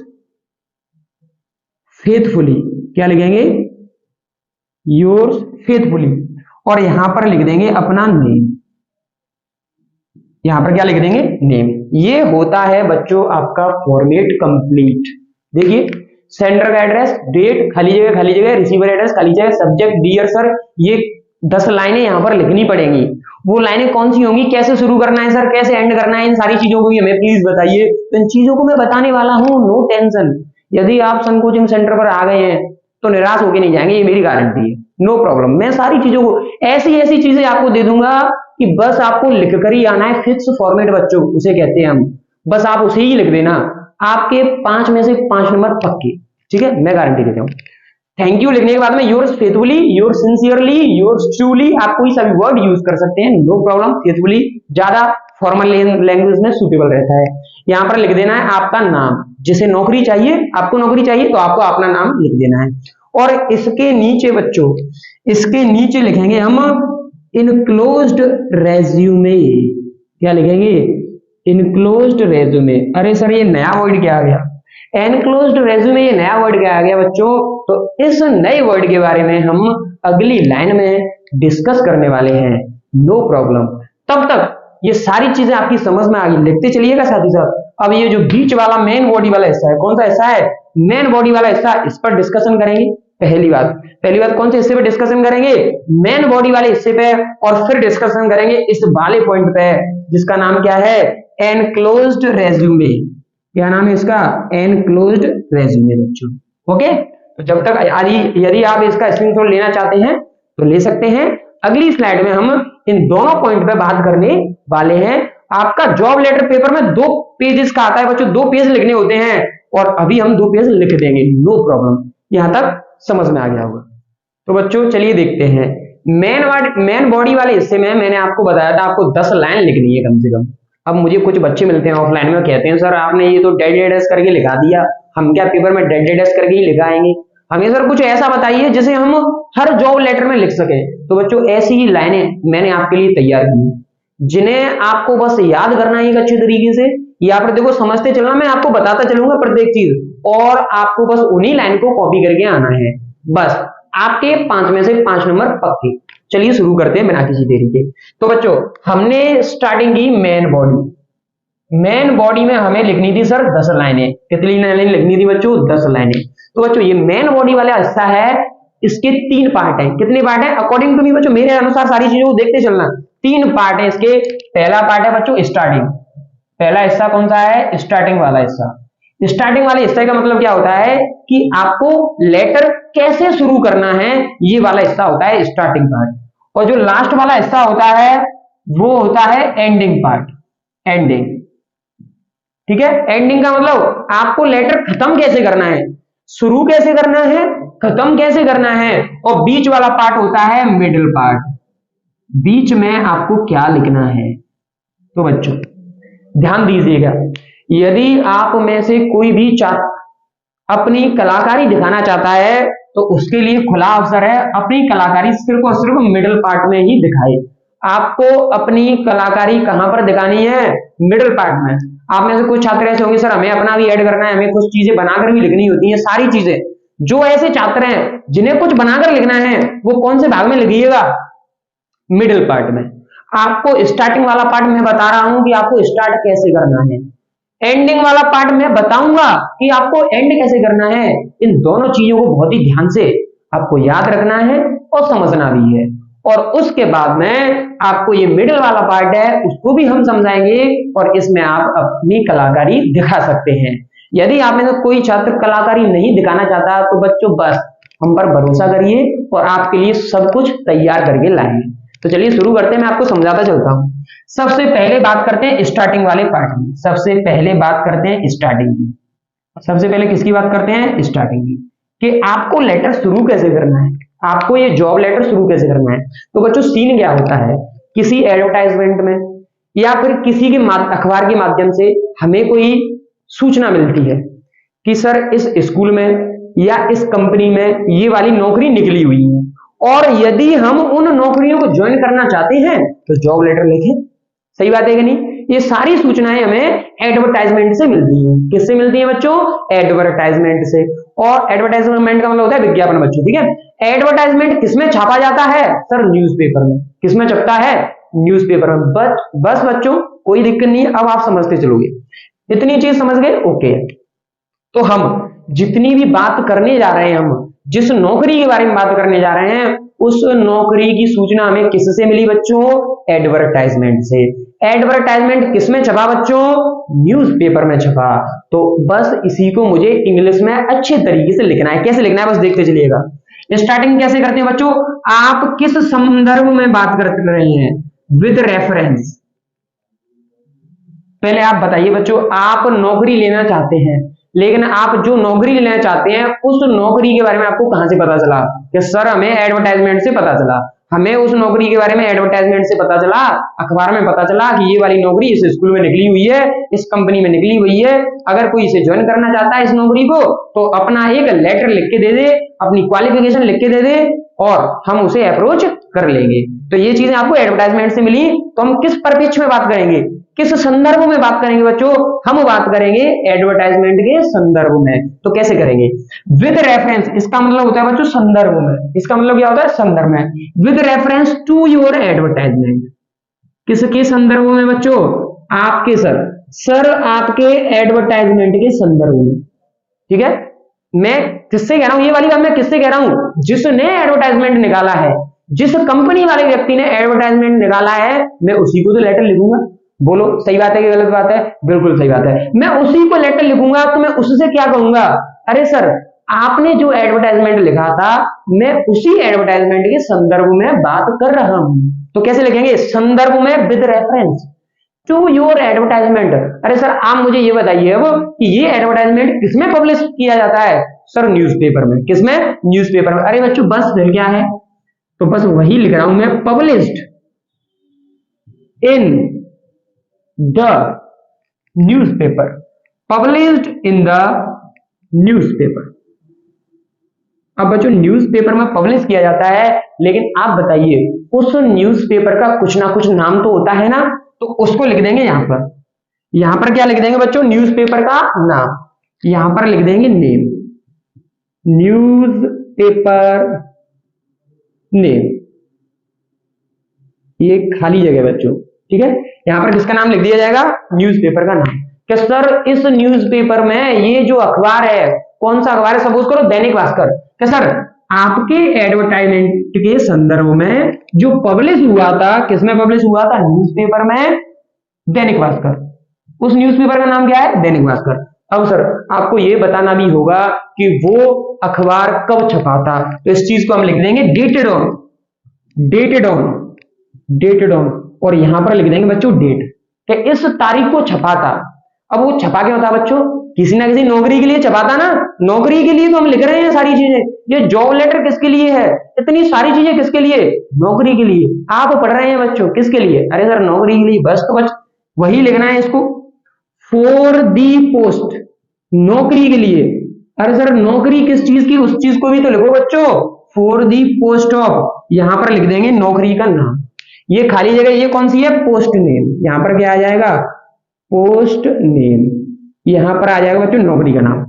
फेथफुली। क्या लिखेंगे? Yours faithfully. और यहां पर लिख देंगे अपना नेम। यहां पर क्या लिख देंगे? नेम। ये होता है बच्चों आपका फॉर्मेट कंप्लीट। देखिए, सेंडर का एड्रेस, डेट खाली जगह, रिसीवर एड्रेस खाली जगह, सब्जेक्ट डियर सर, ये 10 लाइनें यहां पर लिखनी पड़ेंगी। वो लाइनें कौन सी होंगी, कैसे शुरू करना है सर, कैसे एंड करना है, इन सारी चीजों को भी हमें प्लीज बताइए। तो इन चीजों को मैं बताने वाला हूं, नो टेंशन। यदि आप सन कोचिंग सेंटर पर आ गए हैं तो निराश होकर नहीं जाएंगे, ये मेरी गारंटी है। नो प्रॉब्लम, मैं सारी चीजों को ऐसी चीजें आपको दे दूंगा कि बस आपको लिख कर ही आना है। फिक्स फॉर्मेट बच्चों उसे कहते हैं हम, बस आप उसे ही लिख देना। आपके 5 में से 5 नंबर पक्के, ठीक है, मैं गारंटी देता हूँ। थैंक यू लिखने के बाद में yours faithfully, yours sincerely, yours truly, आप कोई सा भी वर्ड यूज कर सकते हैं, नो प्रॉब्लम। फेथफुली ज्यादा फॉर्मल लैंग्वेज में सूटेबल रहता है। यहाँ पर लिख देना है आपका नाम, जिसे नौकरी चाहिए, आपको नौकरी चाहिए तो आपको अपना नाम लिख देना है। और इसके नीचे बच्चों, इसके नीचे लिखेंगे हम इनक्लोज्ड रेज्यूमे। क्या लिखेंगे? Enclosed resume. अरे सर ये नया वर्ड क्या आ गया? एनक्लोज्ड रेज्यूमे, ये नया वर्ड क्या आ गया बच्चों? तो इस नए वर्ड के बारे में हम अगली लाइन में डिस्कस करने वाले हैं, नो प्रॉब्लम। तब तक ये सारी चीजें आपकी समझ में आ गई, लिखते चलिएगा साथ ही साथ। अब ये जो बीच वाला मेन बॉडी वाला हिस्सा है, कौन सा हिस्सा है? मेन बॉडी वाला हिस्सा, इस पर डिस्कशन करेंगे। पहली बात कौन से हिस्से पे डिस्कशन करेंगे? मेन बॉडी वाले हिस्से पे। और फिर डिस्कशन करेंगे इस वाले पॉइंट पे, जिसका नाम क्या है? Enclosed resume. क्या नाम है इसका? एनक्लोज्ड रेज्यूमे बच्चों। ओके, तो जब तक यदि आप इसका स्क्रीनशॉट लेना चाहते हैं तो ले सकते हैं। अगली स्लाइड में हम इन दोनों पॉइंट पे बात करने वाले हैं। आपका जॉब लेटर पेपर में 2 पेजेस का आता है बच्चों, 2 पेज लिखने होते हैं और अभी हम 2 पेज लिख देंगे, नो प्रॉब्लम। यहां तक समझ में आ गया होगा। तो बच्चों चलिए देखते हैं। मेन बॉडी वाले हिस्से में मैंने आपको बताया था आपको 10 लाइन लिखनी है कम से कम। अब मुझे कुछ बच्चे मिलते हैं ऑफलाइन में, कहते हैं सर आपने ये तो डेड एड्रेस करके लिखा दिया, हम क्या पेपर में डेड एड्रेस करके ही लिखाएंगे? हमें सर कुछ ऐसा बताइए जिसे हम हर जॉब लेटर में लिख सके। तो बच्चों ऐसी ही लाइनें मैंने आपके लिए तैयार की हैं, जिन्हें आपको बस याद करना है एक अच्छे तरीके से। या फिर देखो समझते चलना, मैं आपको बताता चलूंगा प्रत्येक चीज, और आपको बस उन्हीं लाइन को कॉपी करके आना है। बस आपके 5 में से 5 नंबर पक्के। चलिए शुरू करते हैं बिना किसी देरी के। तो बच्चों हमने स्टार्टिंग की मेन बॉडी। मेन बॉडी में हमें लिखनी थी सर 10 लाइनें। कितनी लाइनें लिखनी थी बच्चों? 10 लाइनें। तो बच्चों ये मेन बॉडी वाला हिस्सा है, इसके 3 पार्ट हैं। कितने पार्ट हैं अकॉर्डिंग टू मी बच्चों, मेरे अनुसार सारी चीजों को देखते चलना। 3 पार्ट है इसके। पहला पार्ट है बच्चों स्टार्टिंग। पहला हिस्सा कौन सा है, स्टार्टिंग वाला हिस्सा। स्टार्टिंग वाले हिस्से का मतलब क्या होता है कि आपको लेटर कैसे शुरू करना है, ये वाला हिस्सा होता है स्टार्टिंग पार्ट। और जो लास्ट वाला हिस्सा होता है वो होता है एंडिंग पार्ट, एंडिंग। ठीक है, एंडिंग का मतलब आपको लेटर खत्म कैसे करना है, शुरू कैसे करना है, खत्म कैसे करना है। और बीच वाला पार्ट होता है मिडिल पार्ट, बीच में आपको क्या लिखना है। तो बच्चों ध्यान दीजिएगा, यदि आप में से कोई भी अपनी कलाकारी दिखाना चाहता है तो उसके लिए खुला अवसर है, अपनी कलाकारी सिर्फ और सिर्फ मिडिल पार्ट में ही दिखाए। आपको अपनी कलाकारी कहां पर दिखानी है, मिडिल पार्ट में। आप में से कुछ छात्र ऐसे होंगे, सर हमें अपना भी ऐड करना है, हमें कुछ चीजें बनाकर भी लिखनी होती है। सारी चीजें, जो ऐसे छात्र हैं जिन्हें कुछ बनाकर लिखना है वो कौन से भाग में लिखिएगा, मिडिल पार्ट में। आपको स्टार्टिंग वाला पार्ट मैं बता रहा हूं कि आपको स्टार्ट कैसे करना है, एंडिंग वाला पार्ट मैं बताऊंगा कि आपको एंड कैसे करना है। इन दोनों चीजों को बहुत ही ध्यान से आपको याद रखना है और समझना भी है। और उसके बाद में आपको ये मिडिल वाला पार्ट है उसको भी हम समझाएंगे और इसमें आप अपनी कलाकारी दिखा सकते हैं। यदि आप में से कोई छात्र कलाकारी नहीं दिखाना चाहता तो बच्चों बस हम पर भरोसा करिए और आपके लिए सब कुछ तैयार करके लाएंगे। तो चलिए शुरू करते हैं, मैं आपको समझाता चलता हूं। सबसे पहले बात करते हैं स्टार्टिंग वाले पार्ट की। सबसे पहले बात करते हैं स्टार्टिंग की। सबसे पहले किसकी बात करते हैं, स्टार्टिंग की, कि आपको लेटर शुरू कैसे करना है, आपको ये जॉब लेटर शुरू कैसे करना है। तो बच्चों सीन क्या होता है, किसी एडवर्टाइजमेंट में या फिर किसी के अखबार के माध्यम से हमें कोई सूचना मिलती है कि सर इस स्कूल में या इस कंपनी में ये वाली नौकरी निकली हुई है, और यदि हम उन नौकरियों को ज्वाइन करना चाहते हैं तो जॉब लेटर लिखें। सही बात है कि नहीं, ये सारी सूचनाएं हमें एडवर्टाइजमेंट से मिलती हैं। किससे मिलती हैं बच्चों, एडवर्टाइजमेंट से। और एडवर्टाइजमेंट का मतलब होता है विज्ञापन बच्चों, ठीक है। एडवर्टाइजमेंट किसमें छापा जाता है, सर न्यूज़पेपर में। किसमें छपता है, न्यूज़पेपर में। बस बच्चों कोई दिक्कत नहीं है, अब आप समझते चलोगे। इतनी चीज समझ गए, ओके। तो हम जितनी भी बात करने जा रहे हैं, हम जिस नौकरी के बारे में बात करने जा रहे हैं उस नौकरी की सूचना हमें किससे मिली बच्चों, एडवर्टाइजमेंट से। एडवर्टाइजमेंट किसमें छपा बच्चों, न्यूज़पेपर में छपा। तो बस इसी को मुझे इंग्लिश में अच्छे तरीके से लिखना है। कैसे लिखना है बस देखते चलिएगा। स्टार्टिंग कैसे करते हैं बच्चों, आप किस संदर्भ में बात कर रहे हैं, विद रेफरेंस। पहले आप बताइए बच्चों, आप नौकरी लेना चाहते हैं, लेकिन आप जो नौकरी लेना चाहते हैं उस नौकरी के बारे में आपको कहां से पता चला, कि सर हमें एडवर्टाइजमेंट से पता चला। हमें उस नौकरी के बारे में एडवर्टाइजमेंट से पता चला, अखबार में पता चला कि ये वाली नौकरी इस स्कूल में निकली हुई है, इस कंपनी में निकली हुई है। अगर कोई इसे ज्वाइन करना चाहता है इस नौकरी को तो अपना एक लेटर लिख के दे दे, अपनी क्वालिफिकेशन लिख के दे दे और हम उसे अप्रोच कर लेंगे। तो ये चीजें आपको एडवर्टाइजमेंट से मिली। तो हम किस परिप्रेक्ष्य में बात करेंगे, किस संदर्भ में बात करेंगे बच्चों, हम बात करेंगे एडवर्टाइजमेंट के संदर्भ में। तो कैसे करेंगे, विद रेफरेंस। इसका मतलब होता है बच्चों संदर्भ में। इसका मतलब क्या होता है, संदर्भ में। With reference to your advertisement. किसके संदर्भ में बच्चों, आपके सर आपके एडवर्टाइजमेंट के संदर्भ में। ठीक है, मैं किससे कह रहा हूं, ये वाली बात मैं किससे कह रहा हूं, जिसने एडवर्टाइजमेंट निकाला है, जिस कंपनी वाले व्यक्ति ने एडवर्टाइजमेंट निकाला है, मैं उसी को तो लेटर लिखूंगा। बोलो सही बात है कि गलत बात है, बिल्कुल सही बात है। मैं उसी को लेटर लिखूंगा तो मैं उससे क्या कहूंगा, अरे सर आपने जो एडवर्टाइजमेंट लिखा था मैं उसी एडवर्टाइजमेंट के संदर्भ में बात कर रहा हूं। तो कैसे लिखेंगे, संदर्भ में with reference to your advertisement. अरे सर आप मुझे ये बताइए अब कि ये एडवर्टाइजमेंट किसमें पब्लिश किया जाता है, सर न्यूज़पेपर में। किसमें, न्यूज़पेपर में। अरे बच्चों बस फिर क्या है, तो बस वही लिख रहा हूं मैं, published in the newspaper, published in the newspaper. अब बच्चों न्यूज़पेपर में पब्लिश किया जाता है, लेकिन आप बताइए उस न्यूज़पेपर का कुछ ना कुछ नाम तो होता है ना, तो उसको लिख देंगे यहां पर। यहां पर क्या लिख देंगे बच्चों, न्यूज़पेपर का नाम। यहां पर लिख देंगे नेम, न्यूज़पेपर नेम। ये खाली जगह बच्चों, ठीक है। यहां पर किसका नाम लिख दिया जाएगा, न्यूज़पेपर का नाम। कि सर इस न्यूज़पेपर में ये जो अखबार है, कौन सा अखबार है, सपोज करो दैनिक भास्कर। कि सर आपके एडवर्टाइजमेंट के संदर्भ में जो पब्लिश हुआ था, किसमें पब्लिश हुआ था? न्यूज़पेपर में, दैनिक भास्कर। उस न्यूज़पेपर का नाम क्या है? दैनिक भास्कर। अब सर आपको यह बताना भी होगा कि वो अखबार कब छपा था, तो इस चीज को हम लिख देंगे dated on, dated on, dated on, और यहां पर लिख देंगे बच्चों डेट, कि इस तारीख को छपा था। अब वो छपा क्यों था बच्चों? किसी ना किसी नौकरी के लिए छपा था ना, नौकरी के लिए तो हम लिख रहे हैं सारी चीजें। ये जॉब लेटर किसके लिए है? इतनी सारी चीजें किसके लिए? नौकरी के लिए। आप पढ़ रहे हैं बच्चों किसके लिए? अरे सर नौकरी के लिए, बस तो बस वही लिखना है इसको, फॉर दी पोस्ट, नौकरी के लिए। अरे सर नौकरी किस चीज की, उस चीज को भी तो लिखो बच्चों, फॉर दी पोस्ट ऑफ, यहां पर लिख देंगे नौकरी का नाम। ये खाली जगह ये कौन सी है? Post name. यहां पर क्या आ जाएगा? Post name. यहां पर आ जाएगा बच्चों नौकरी का नाम।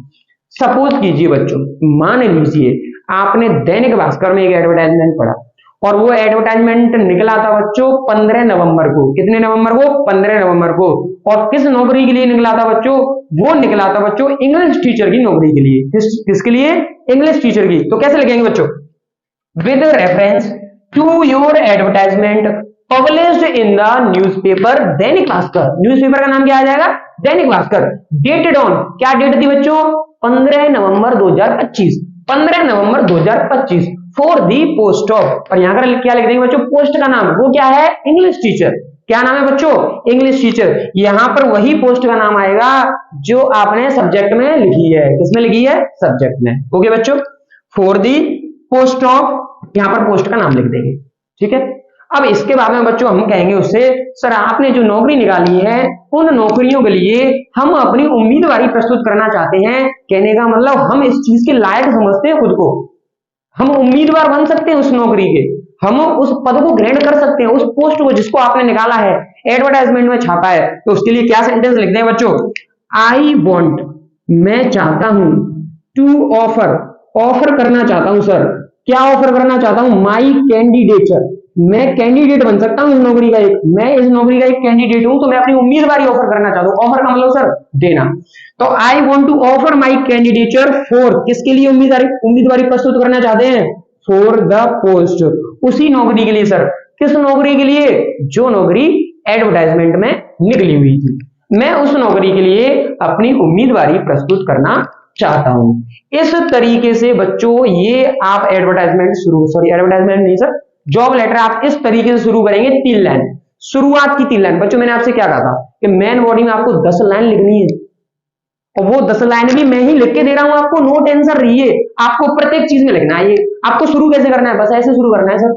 सपोज कीजिए बच्चों, मान लीजिए आपने दैनिक भास्कर में एक एडवर्टाइजमेंट पढ़ा, और वो एडवर्टाइजमेंट निकला था बच्चों 15 नवंबर को। कितने नवंबर को? 15 नवंबर को। और किस नौकरी के लिए निकला था बच्चों? वो निकला था बच्चों इंग्लिश टीचर की नौकरी के लिए। किसके लिए? इंग्लिश टीचर की। तो कैसे लिखेंगे बच्चों? With reference to your advertisement published in the newspaper Dainik Bhaskar. Newspaper का नाम क्या आ जाएगा? दैनिक भास्कर। डेटेड ऑन, क्या डेट थी बच्चों? 15 November 2025, 15 November 2025, for the post of, और यहां पर क्या लिख देंगे बच्चों? पोस्ट का नाम, वो क्या है? English teacher. क्या नाम है बच्चों? English teacher. यहां पर वही पोस्ट का नाम आएगा जो आपने सब्जेक्ट में लिखी है। किसमें लिखी है? सब्जेक्ट में। ओके बच्चों, फॉर दी पोस्ट ऑफ, यहां पर पोस्ट का नाम लिख देंगे। ठीक है। अब इसके बाद में बच्चों हम कहेंगे उससे, सर आपने जो नौकरी निकाली है उन नौकरियों के लिए हम अपनी उम्मीदवारी प्रस्तुत करना चाहते हैं। कहने का मतलब हम इस चीज के लायक समझते हैं खुद को, हम उम्मीदवार बन सकते हैं उस नौकरी के, हम उस पद को ग्रहण कर सकते हैं, उस पोस्ट को जिसको आपने निकाला है, एडवर्टाइजमेंट में छापा है। तो उसके लिए क्या सेंटेंस लिखते हैं बच्चों? आई वॉन्ट, मैं चाहता हूं, टू ऑफर, ऑफर करना चाहता हूं सर, क्या ऑफर करना चाहता हूं? माई कैंडिडेचर, मैं कैंडिडेट बन सकता हूं इस नौकरी का एक, मैं इस नौकरी का एक कैंडिडेट हूं, तो मैं अपनी उम्मीदवारी ऑफर करना चाहता हूं। ऑफर का मतलब सर देना। तो I want to offer my candidature for, किसके लिए उम्मीदवारी प्रस्तुत करना चाहते हैं? फॉर द पोस्ट, उसी नौकरी के लिए सर। किस नौकरी के लिए? जो नौकरी एडवर्टाइजमेंट में निकली हुई थी, मैं उस नौकरी के लिए अपनी उम्मीदवारी प्रस्तुत करना चाहता हूं। इस तरीके से बच्चों ये आप एडवर्टाइजमेंट नहीं सर, जॉब लेटर आप इस तरीके से शुरू करेंगे। 3 लाइन, शुरुआत की 3 लाइन। बच्चों मैंने आपसे क्या कहा था कि मेन बॉडी में आपको 10 लाइन लिखनी है, और वो 10 लाइन भी मैं ही लिख के दे रहा हूं आपको, नो टेंशन रहिए। आपको प्रत्येक चीज में लिखना है। ये आपको शुरू कैसे करना है? बस ऐसे शुरू करना है sir,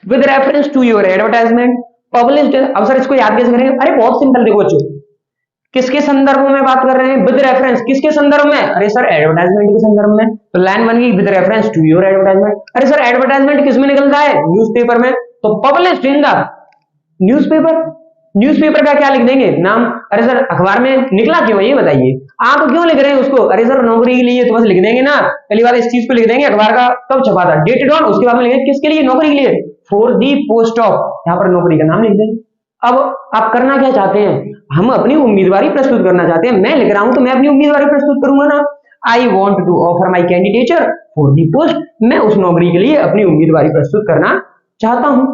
with reference to your advertisement published. अब सर इसको याद कैसे करेंगे? अरे बहुत सिंपल, देखो बच्चों किसके संदर्भ में बात कर रहे हैं? विद रेफरेंस, किसके संदर्भ में? अरे सर एडवर्टाइजमेंट के संदर्भ में। तो लाइन बन गई with reference to your advertisement. अरे सर एडवर्टाइजमेंट किसमें निकलता है? न्यूज़पेपर में, तो published in the newspaper. Newspaper का क्या लिख देंगे? नाम। अरे सर अखबार में निकला क्यों है ये बताइए, आप क्यों लिख रहे हैं उसको? अरे सर नौकरी के लिए, तो बस लिख देंगे ना। पहली बात इस चीज को लिख देंगे, अखबार का कब छपा था, डेटेड ऑन, उसके बाद में लिखेंगे किसके लिए? नौकरी के लिए, फॉर दी पोस्ट ऑफ, यहां पर नौकरी का नाम लिख देंगे। अब आप करना क्या चाहते हैं? हम अपनी उम्मीदवारी प्रस्तुत करना चाहते हैं। मैं लिख रहा हूं तो मैं अपनी उम्मीदवारी प्रस्तुत करूंगा ना। I want to offer my candidature for the post, मैं उस नौकरी के लिए अपनी उम्मीदवारी प्रस्तुत करना चाहता हूं।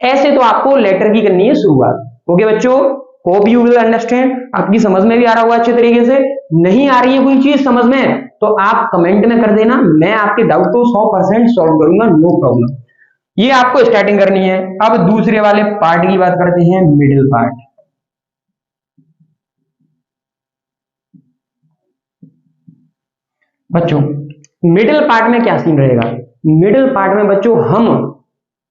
ऐसे तो आपको लेटर की करनी है शुरुआत। ओके बच्चों, होप यू विल अंडरस्टैंड। आपकी समझ में भी आ रहा होगा अच्छे तरीके से। नहीं आ रही है कोई चीज समझ में तो आप कमेंट में कर देना, मैं आपके डाउट को 100% सॉल्व करूंगा, नो प्रॉब्लम। ये आपको स्टार्टिंग करनी है। अब दूसरे वाले पार्ट की बात करते हैं, मिडिल पार्ट। बच्चों मिडिल पार्ट में क्या सीन रहेगा? मिडिल पार्ट में बच्चों हम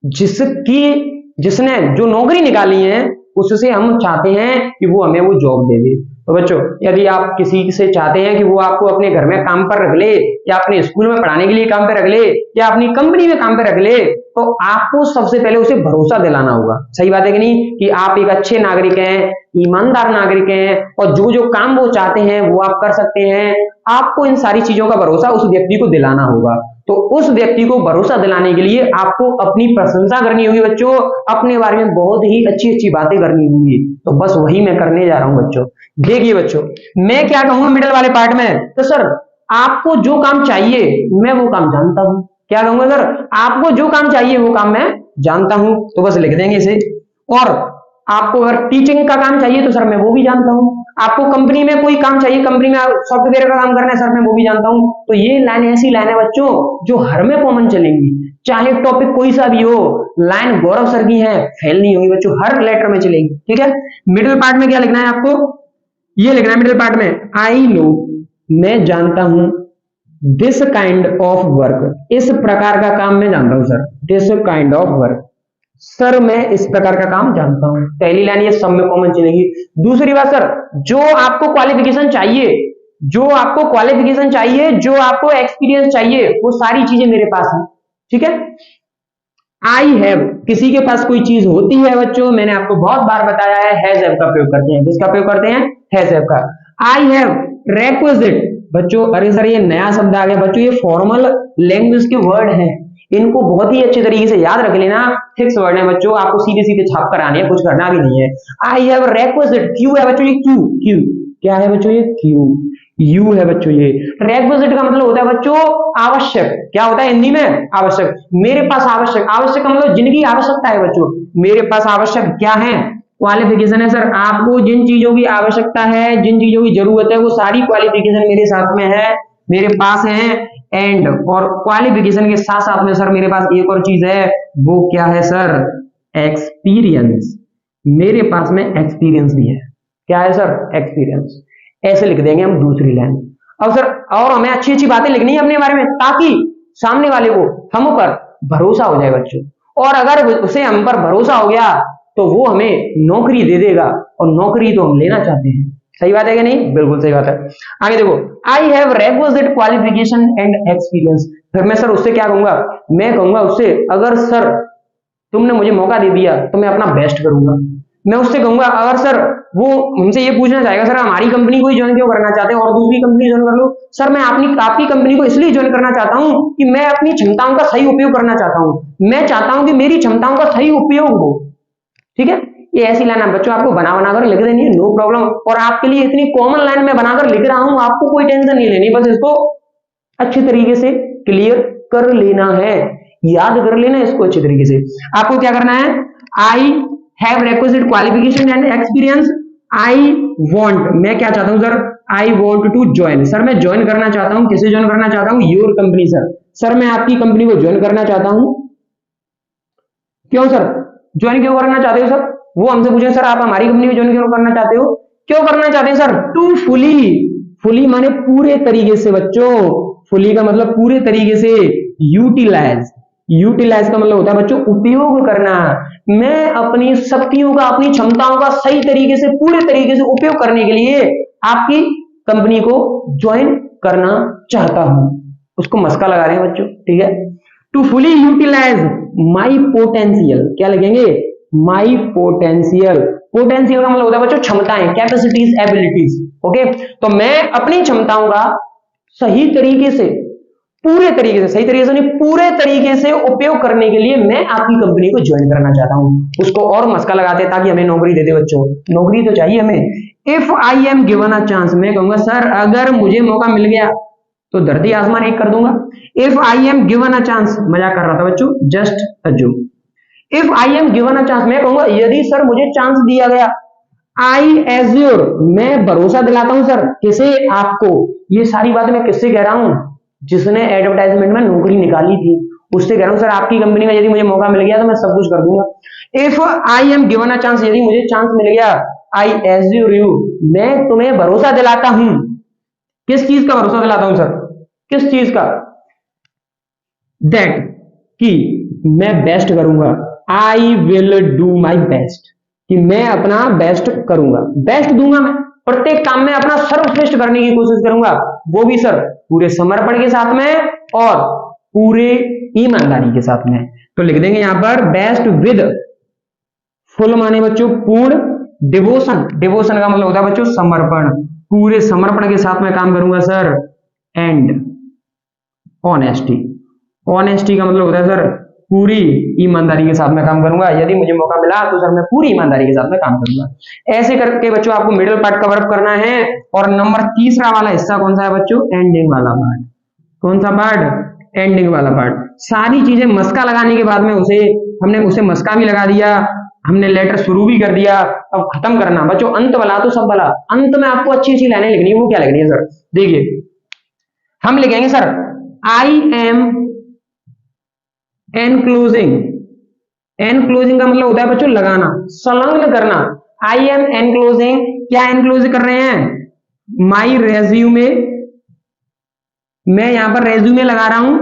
जिसने जो नौकरी निकाली है उससे हम चाहते हैं कि वो हमें वो जॉब दे दे। तो बच्चों यदि आप किसी से चाहते हैं कि वो आपको अपने घर में काम पर रख ले, या अपने स्कूल में पढ़ाने के लिए काम पे रख ले, या अपनी कंपनी में काम पे रख ले, तो आपको सबसे पहले उसे भरोसा दिलाना होगा। सही बात है कि नहीं? कि आप एक अच्छे नागरिक हैं, ईमानदार नागरिक हैं, और जो जो काम वो चाहते हैं वो आप कर सकते हैं। आपको इन सारी चीजों का भरोसा उस व्यक्ति को दिलाना होगा। तो उस व्यक्ति को भरोसा दिलाने के लिए आपको अपनी प्रशंसा करनी होगी बच्चों, अपने बारे में बहुत ही अच्छी अच्छी बातें करनी होंगी। तो बस वही मैं करने जा रहा हूं बच्चों। देखिए बच्चों, मैं क्या कहूंगा मिडिल वाले पार्ट में, तो सर आपको जो काम चाहिए मैं वो काम जानता हूं, क्या कहूंगा सर, आपको जो काम चाहिए वो काम मैं जानता हूं, तो बस लिख देंगे इसे। और आपको अगर टीचिंग का काम चाहिए तो सर मैं वो भी जानता हूं। आपको कंपनी में कोई काम चाहिए, कंपनी में सॉफ्टवेयर का काम करना है सर मैं वो भी जानता हूं। तो ये लाइन ऐसी लाइन है बच्चों जो हर में कॉमन चलेंगी, चाहे टॉपिक कोई सा भी हो। लाइन गौरव सर की है, फेल नहीं होगी बच्चों, हर लेटर में चलेगी। ठीक है, मिडिल पार्ट में क्या लिखना है आपको, ये लिखना है मिडिल पार्ट में, आई नो, मैं जानता हूं, दिस काइंड ऑफ वर्क, इस प्रकार का काम मैं जानता हूं sir, this kind of work, sir मैं इस प्रकार का काम जानता हूं। पहली लाइन ये सब में कॉमन चलेगी। दूसरी बात सर, जो आपको क्वालिफिकेशन चाहिए, जो आपको क्वालिफिकेशन चाहिए, जो आपको एक्सपीरियंस चाहिए, वो सारी चीजें मेरे पास है। ठीक है, आई हैव, किसी के पास कोई चीज होती है बच्चों, मैंने आपको बहुत बार बताया है, हैज हैव का प्रयोग करते हैं। किसका प्रयोग करते हैं, हैज हैव का। आई हैव रेक्विजिट, बच्चों अरे सर ये नया शब्द आ गया बच्चों, ये फॉर्मल लैंग्वेज के वर्ड हैं, इनको बहुत ही अच्छे तरीके से याद रख लेना। फिक्स वर्ड है बच्चों, आपको सीधे सीधे छाप कर आने हैं, कुछ करना भी नहीं है। आई हैव रेक्विजिट, क्यू है बच्चों, ये क्यू, क्यू क्या है बच्चों, ये क्यू, यू है बच्चों ये। रेक्विजिट का मतलब होता है बच्चों आवश्यक, क्या होता है हिंदी में, आवश्यक। मेरे पास आवश्यक, आवश्यक का मतलब जिनकी आवश्यकता है बच्चों, मेरे पास आवश्यक क्या है, क्वालिफिकेशन है सर। आपको जिन चीजों की आवश्यकता है, जिन चीजों की जरूरत है, वो सारी क्वालिफिकेशन मेरे साथ में है, मेरे पास है। एंड और क्वालिफिकेशन के साथ साथ में सर मेरे पास एक और चीज है, वो क्या है सर, एक्सपीरियंस, मेरे पास में एक्सपीरियंस भी है। क्या है सर, एक्सपीरियंस। ऐसे लिख देंगे हम दूसरी लाइन। अब सर और हमें अच्छी अच्छी बातें लिखनी है अपने बारे में, ताकि सामने वाले को हम पर भरोसा हो जाए बच्चों। और अगर उसे हम पर भरोसा हो गया तो वो हमें नौकरी दे देगा, और नौकरी तो हम लेना चाहते हैं। सही बात है कि नहीं, बिल्कुल सही बात है। आगे देखो, I have requisite qualification and experience, फिर मैं सर उससे क्या कहूंगा, मैं कहूंगा उससे, अगर सर तुमने मुझे मौका दे दिया तो मैं अपना बेस्ट करूंगा। मैं उससे कहूंगा, अगर सर वो हमसे ये पूछना चाहेगा, सर हमारी कंपनी को ज्वाइन क्यों करना चाहते हैं और दूसरी कंपनी ज्वाइन कर लो, सर मैं आपकी कंपनी को इसलिए ज्वाइन करना चाहता हूं कि मैं अपनी क्षमताओं का सही उपयोग करना चाहता हूं, मैं चाहता हूं कि मेरी क्षमताओं का सही उपयोग हो। ठीक है, ये ऐसी लाइन है बच्चों आपको बना बनाकर लिख देनी है, नो प्रॉब्लम। और आपके लिए इतनी कॉमन लाइन में बनाकर लिख रहा हूं, आपको कोई टेंशन नहीं लेनी, बस इसको अच्छी तरीके से क्लियर कर लेना है, याद कर लेना इसको अच्छी तरीके से। आपको क्या करना है, I have requisite qualification and experience, I want, मैं क्या चाहता हूं sir, I want to join, sir मैं ज्वाइन करना चाहता हूं, किसे ज्वाइन करना चाहता हूं, योर कंपनी सर, सर मैं आपकी कंपनी को ज्वाइन करना चाहता हूं। क्यों सर, ज्वाइन क्यों करना चाहते हो सर, वो हमसे पूछे सर आप हमारी कंपनी को ज्वाइन क्यों करना चाहते हो, क्यों करना चाहते हैं सर, टू फुली, फुली माने पूरे तरीके से बच्चों, फुली का मतलब पूरे तरीके से, यूटिलाइज, यूटिलाइज का मतलब होता है बच्चों उपयोग करना। मैं अपनी शक्तियों का, अपनी क्षमताओं का सही तरीके से, पूरे तरीके से उपयोग करने के लिए आपकी कंपनी को ज्वाइन करना चाहता हूं। उसको मस्का लगा रहे हैं बच्चों, ठीक है। To fully utilise my potential, क्या लिखेंगे, माई पोटेंशियल, पोटेंशियल का मतलब होता है बच्चों क्षमताएं, कैपेसिटीज, एबिलिटीज। ओके, तो मैं अपनी क्षमताओं का सही तरीके से, पूरे तरीके से, सही तरीके से नहीं, पूरे तरीके से उपयोग करने के लिए मैं आपकी कंपनी को ज्वाइन करना चाहता हूं। उसको और मस्का लगाते हैं ताकि हमें नौकरी दे दे बच्चों, नौकरी तो चाहिए हमें। If I am given a chance, मैं कहूंगा सर अगर मुझे मौका मिल गया तो धरती आसमान एक कर दूंगा। If I am given a chance, मजाक कर रहा था बच्चों, just assume. If I am given a chance, मैं कहूंगा यदि सर मुझे चांस दिया गया। आई एज्योर, मैं भरोसा दिलाता हूं सर, किसे, आपको। ये सारी बातें मैं किससे कह रहा हूं, जिसने एडवर्टाइजमेंट में नौकरी निकाली थी, उससे कह रहा हूं सर आपकी कंपनी में यदि मुझे मौका मिल गया तो मैं सब कुछ कर दूंगा। If I am given a chance, यदि मुझे चांस मिल गया, आई एज्योर यू, मैं तुम्हें भरोसा दिलाता हूं। किस चीज का भरोसा दिलाता हूं सर, किस चीज का, दैट, कि मैं बेस्ट करूंगा, I will do my best, कि मैं अपना बेस्ट करूंगा, बेस्ट दूंगा, मैं प्रत्येक काम में अपना सर्वश्रेष्ठ करने की कोशिश करूंगा, वो भी सर पूरे समर्पण के साथ में और पूरे ईमानदारी के साथ में। तो लिख देंगे यहां पर बेस्ट विद, फुल माने बच्चों पूर्ण, डिवोशन, डिवोशन का मतलब होता है बच्चों समर्पण, पूरे समर्पण के साथ में काम करूंगा सर। एंड ऑनेस्टी, ऑनेस्टी का मतलब होता है सर पूरी ईमानदारी के साथ में काम करूंगा, यदि मुझे मौका मिला तो सर मैं पूरी ईमानदारी के साथ में काम करूंगा। ऐसे करके बच्चों आपको मिडिल पार्ट कवर अप करना है। और नंबर तीसरा वाला हिस्सा कौन सा है बच्चों, एंडिंग वाला पार्ट। कौन सा पार्ट, एंडिंग वाला पार्ट। सारी चीजें मस्का लगाने के बाद में हमने उसे मस्का भी लगा दिया, हमने लेटर शुरू भी कर दिया। अब खत्म करना बच्चों, अंत वाला तो सब वाला। अंत में आपको अच्छी अच्छी लाइनें लिखनी है। वो क्या लिखनी है सर? देखिए हम लिखेंगे sir I am enclosing. Enclosing का मतलब होता है बच्चों लगाना, संलग्न करना। आई एम एनक्लोजिंग, क्या एनक्लोज कर रहे हैं? My resume. मैं यहां पर रेज्यूमे लगा रहा हूं,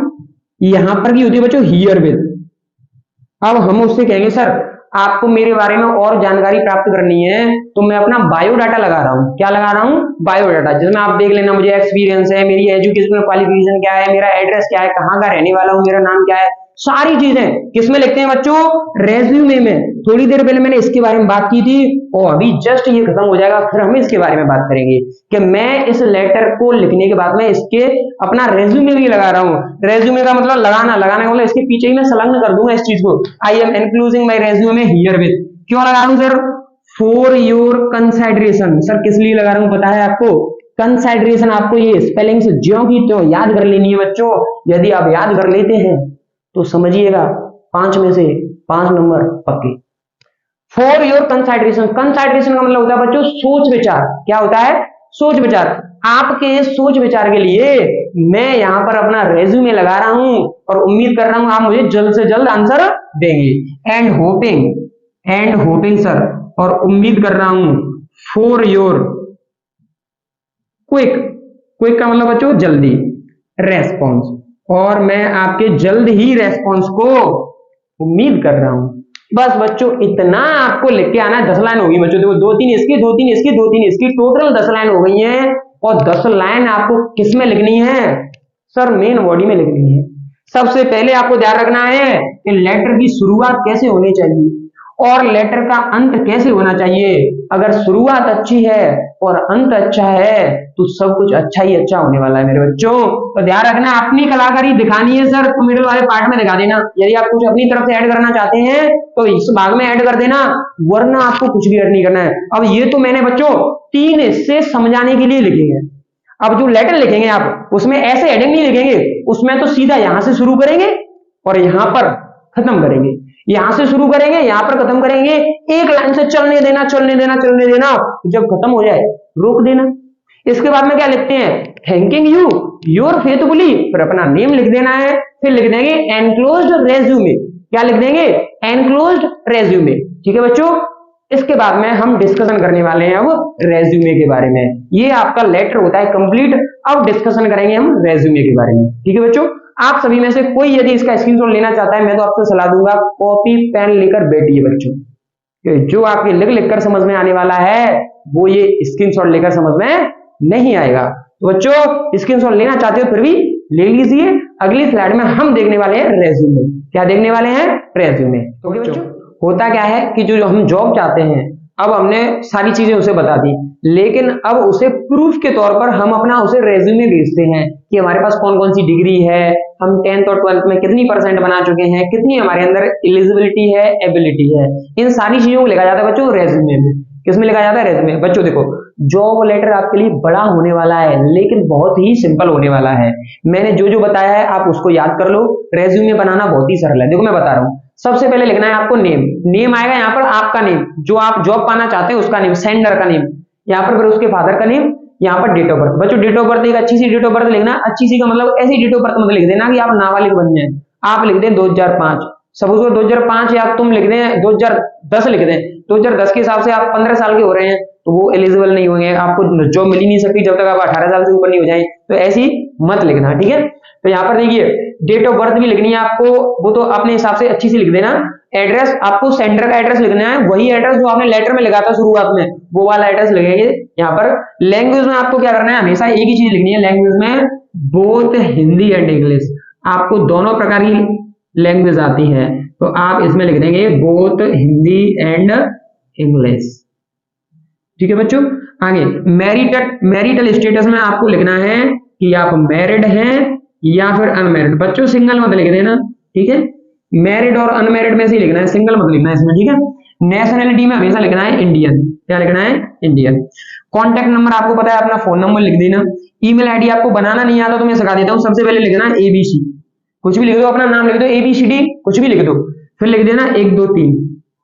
यहां पर की होती है बच्चों हियर विद। अब हम उससे कहेंगे सर आपको मेरे बारे में और जानकारी प्राप्त करनी है तो मैं अपना बायोडाटा लगा रहा हूं। क्या लगा रहा हूं? बायोडाटा, जिसमें आप देख लेना मुझे एक्सपीरियंस है, मेरी एजुकेशनल क्वालिफिकेशन क्या है, मेरा एड्रेस क्या है, कहां का रहने वाला हूं, मेरा नाम क्या है, सारी चीजें किसमें लिखते हैं बच्चों? रेज्यूमे में। थोड़ी देर पहले मैंने इसके बारे में बात की थी और अभी जस्ट ये खत्म हो जाएगा, फिर हम इसके बारे में बात करेंगे कि मैं इस लेटर को लिखने के बाद में इसके अपना रेज्यूमे भी लगा रहा हूं। रेज्यूमे का मतलब लगाना, लगाने का मतलब इसके पीछे ही मैं संलग्न कर दूंगा इस चीज को। I am enclosing my resume here with. क्यों लगा रहा हूं sir? For your consideration. Sir किस लिए लगा रहा हूं पता है आपको? कंसिडरेशन। आपको ये स्पेलिंग से ज्यों की त्यों याद कर लेनी है बच्चों। यदि आप याद कर लेते हैं तो समझिएगा 5 में से 5 नंबर पक्के। For your consideration. कंसिडरेशन का मतलब होता है बच्चों सोच विचार। क्या होता है? सोच विचार। आपके सोच विचार के लिए मैं यहां पर अपना रेज्यूमे लगा रहा हूं और उम्मीद कर रहा हूं आप मुझे जल्द से जल्द आंसर देंगे। एंड होपिंग सर, और उम्मीद कर रहा हूं फॉर योर क्विक का मतलब बच्चों जल्दी रेस्पॉन्स, और मैं आपके जल्द ही रेस्पॉन्स को उम्मीद कर रहा हूं। बस बच्चों इतना आपको लिख के आना है। 10 लाइन होगी बच्चों, देखो 2-3 इसकी, 2-3 इसकी, 2-3 इसकी, टोटल 10 लाइन हो गई हैं। और 10 लाइन आपको किस में लिखनी है? सर मेन बॉडी में लिखनी है। सबसे पहले आपको ध्यान रखना है कि लेटर की शुरुआत कैसे होनी चाहिए और लेटर का अंत कैसे होना चाहिए। अगर शुरुआत अच्छी है और अंत अच्छा है तो सब कुछ अच्छा ही अच्छा होने वाला है मेरे बच्चों। तो ध्यान रखना, अपनी कलाकारी दिखानी है सर तो मिडिल वाले पार्ट में दिखा देना। यदि आप कुछ अपनी तरफ से ऐड करना चाहते हैं तो इस भाग में ऐड कर देना, वरना आपको कुछ भी ऐड नहीं करना है। अब ये तो मैंने बच्चों 3 हिस्से समझाने के लिए लिखे हैं। अब जो लेटर लिखेंगे आप उसमें ऐसे हेडिंग नहीं लिखेंगे, उसमें तो सीधा यहां से शुरू करेंगे और यहां पर खत्म करेंगे। यहां से शुरू करेंगे, यहां पर खत्म करेंगे। एक लाइन से चलने देना, चलने देना, चलने देना, जब खत्म हो जाए रोक देना। इसके बाद में क्या लिखते हैं? थैंकिंग यू योर फेथफुली, फिर अपना नेम लिख देना है। फिर लिख देंगे एनक्लोज्ड रेज्यूमे। क्या लिख देंगे? Enclosed resume. ठीक है बच्चों, इसके बाद में हम डिस्कशन करने वाले हैं अब रेज्यूमे के बारे में। ये आपका लेटर होता है कंप्लीट। अब डिस्कशन करेंगे हम रेज्यूमे के बारे में। ठीक है बच्चों, आप सभी में से कोई यदि इसका स्क्रीनशॉट लेना चाहता है, मैं तो आपसे सलाह दूंगा कॉपी पेन लेकर बैठिए बच्चों। जो आपके लिख कर समझ में आने वाला है वो ये स्क्रीनशॉट लेकर समझ में नहीं आएगा। तो बच्चों स्क्रीनशॉट लेना चाहते हो फिर भी ले लीजिए। अगली स्लाइड में हम देखने वाले हैं रेज्यूमे। क्या देखने वाले हैं? रेज्यूमे। तो बच्चों होता क्या है कि जो हम जॉब चाहते हैं, अब हमने सारी चीजें उसे बता दी, लेकिन अब उसे प्रूफ के तौर पर हम अपना उसे रेज्यूमे भेजते हैं कि हमारे पास कौन कौन सी डिग्री है, हम 10th और 12th में कितनी % बना चुके हैं, कितनी हमारे अंदर एलिजिबिलिटी है, एबिलिटी है। इन सारी चीजों को लिखा जाता है बच्चों रेज्यूमे में। किसमें लिखा जाता है? रेज्यूमे। बच्चों देखो जॉब लेटर आपके लिए बड़ा होने वाला है लेकिन बहुत ही सिंपल होने वाला है। मैंने जो जो बताया है आप उसको याद कर लो। रेज्यूमे बनाना बहुत ही सरल है। देखो मैं बता रहा हूँ, सबसे पहले लिखना है आपको नेम। नेम आएगा यहाँ पर आपका नेम, जो आप जॉब पाना चाहते हैं उसका नेम, सेंडर का नेम, यहाँ पर फिर उसके फादर का नेम, यहाँ पर डेट ऑफ बर्थ। बच्चों डेट ऑफ बर्थ एक अच्छी सी डेट ऑफ बर्थ लिखना। अच्छी सी का मतलब ऐसी डेट ऑफ बर्थ मत लिख देना कि आप नाबालिग बन जाए। आप लिख दें 2005, सपोज 2005, या तुम लिख दें 2010 लिख दें। 2010 के हिसाब से आप 15 साल के हो रहे हैं तो वो एलिजिबल नहीं होंगे, आपको जॉब मिल ही नहीं सकती जब तक आप 18 साल से ऊपर नहीं हो जाए। तो ऐसी मत लिखना, ठीक है। तो यहाँ पर देखिए डेट ऑफ बर्थ भी लिखनी है आपको, वो तो अपने हिसाब से अच्छी सी लिख देना। एड्रेस आपको सेंटर का एड्रेस लिखना है, वही एड्रेस जो आपने लेटर में लिखा था शुरुआत में, वो वाला एड्रेस लिखेंगे यहाँ पर। लैंग्वेज में आपको क्या करना है? हमेशा एक ही चीज लिखनी है लैंग्वेज में, बोथ हिंदी एंड इंग्लिश। आपको दोनों प्रकार की लैंग्वेज आती है तो आप इसमें लिख देंगे बोथ हिंदी एंड इंग्लिश। ठीक है बच्चों, आगे मैरिटल स्टेटस में आपको लिखना है कि आप मैरिड हैं या फिर अनमैरिड। बच्चों सिंगल मत लिख देना, ठीक है। मैरिड और अनमैरिड में से लिखना है, सिंगल मत लिखना है इसमें, ठीक है। नेशनलिटी में हमेशा लिखना है इंडियन। क्या लिखना है? इंडियन। कॉन्टैक्ट नंबर आपको पता है, अपना फोन नंबर लिख देना। ईमेल आईडी आपको बनाना नहीं आता तो मैं सिखा देता हूँ। सबसे पहले लिखना है ABC। कुछ भी लिख दो, अपना नाम लिख दो, ABCD कुछ भी लिख दो, फिर लिख देना 1 2 3,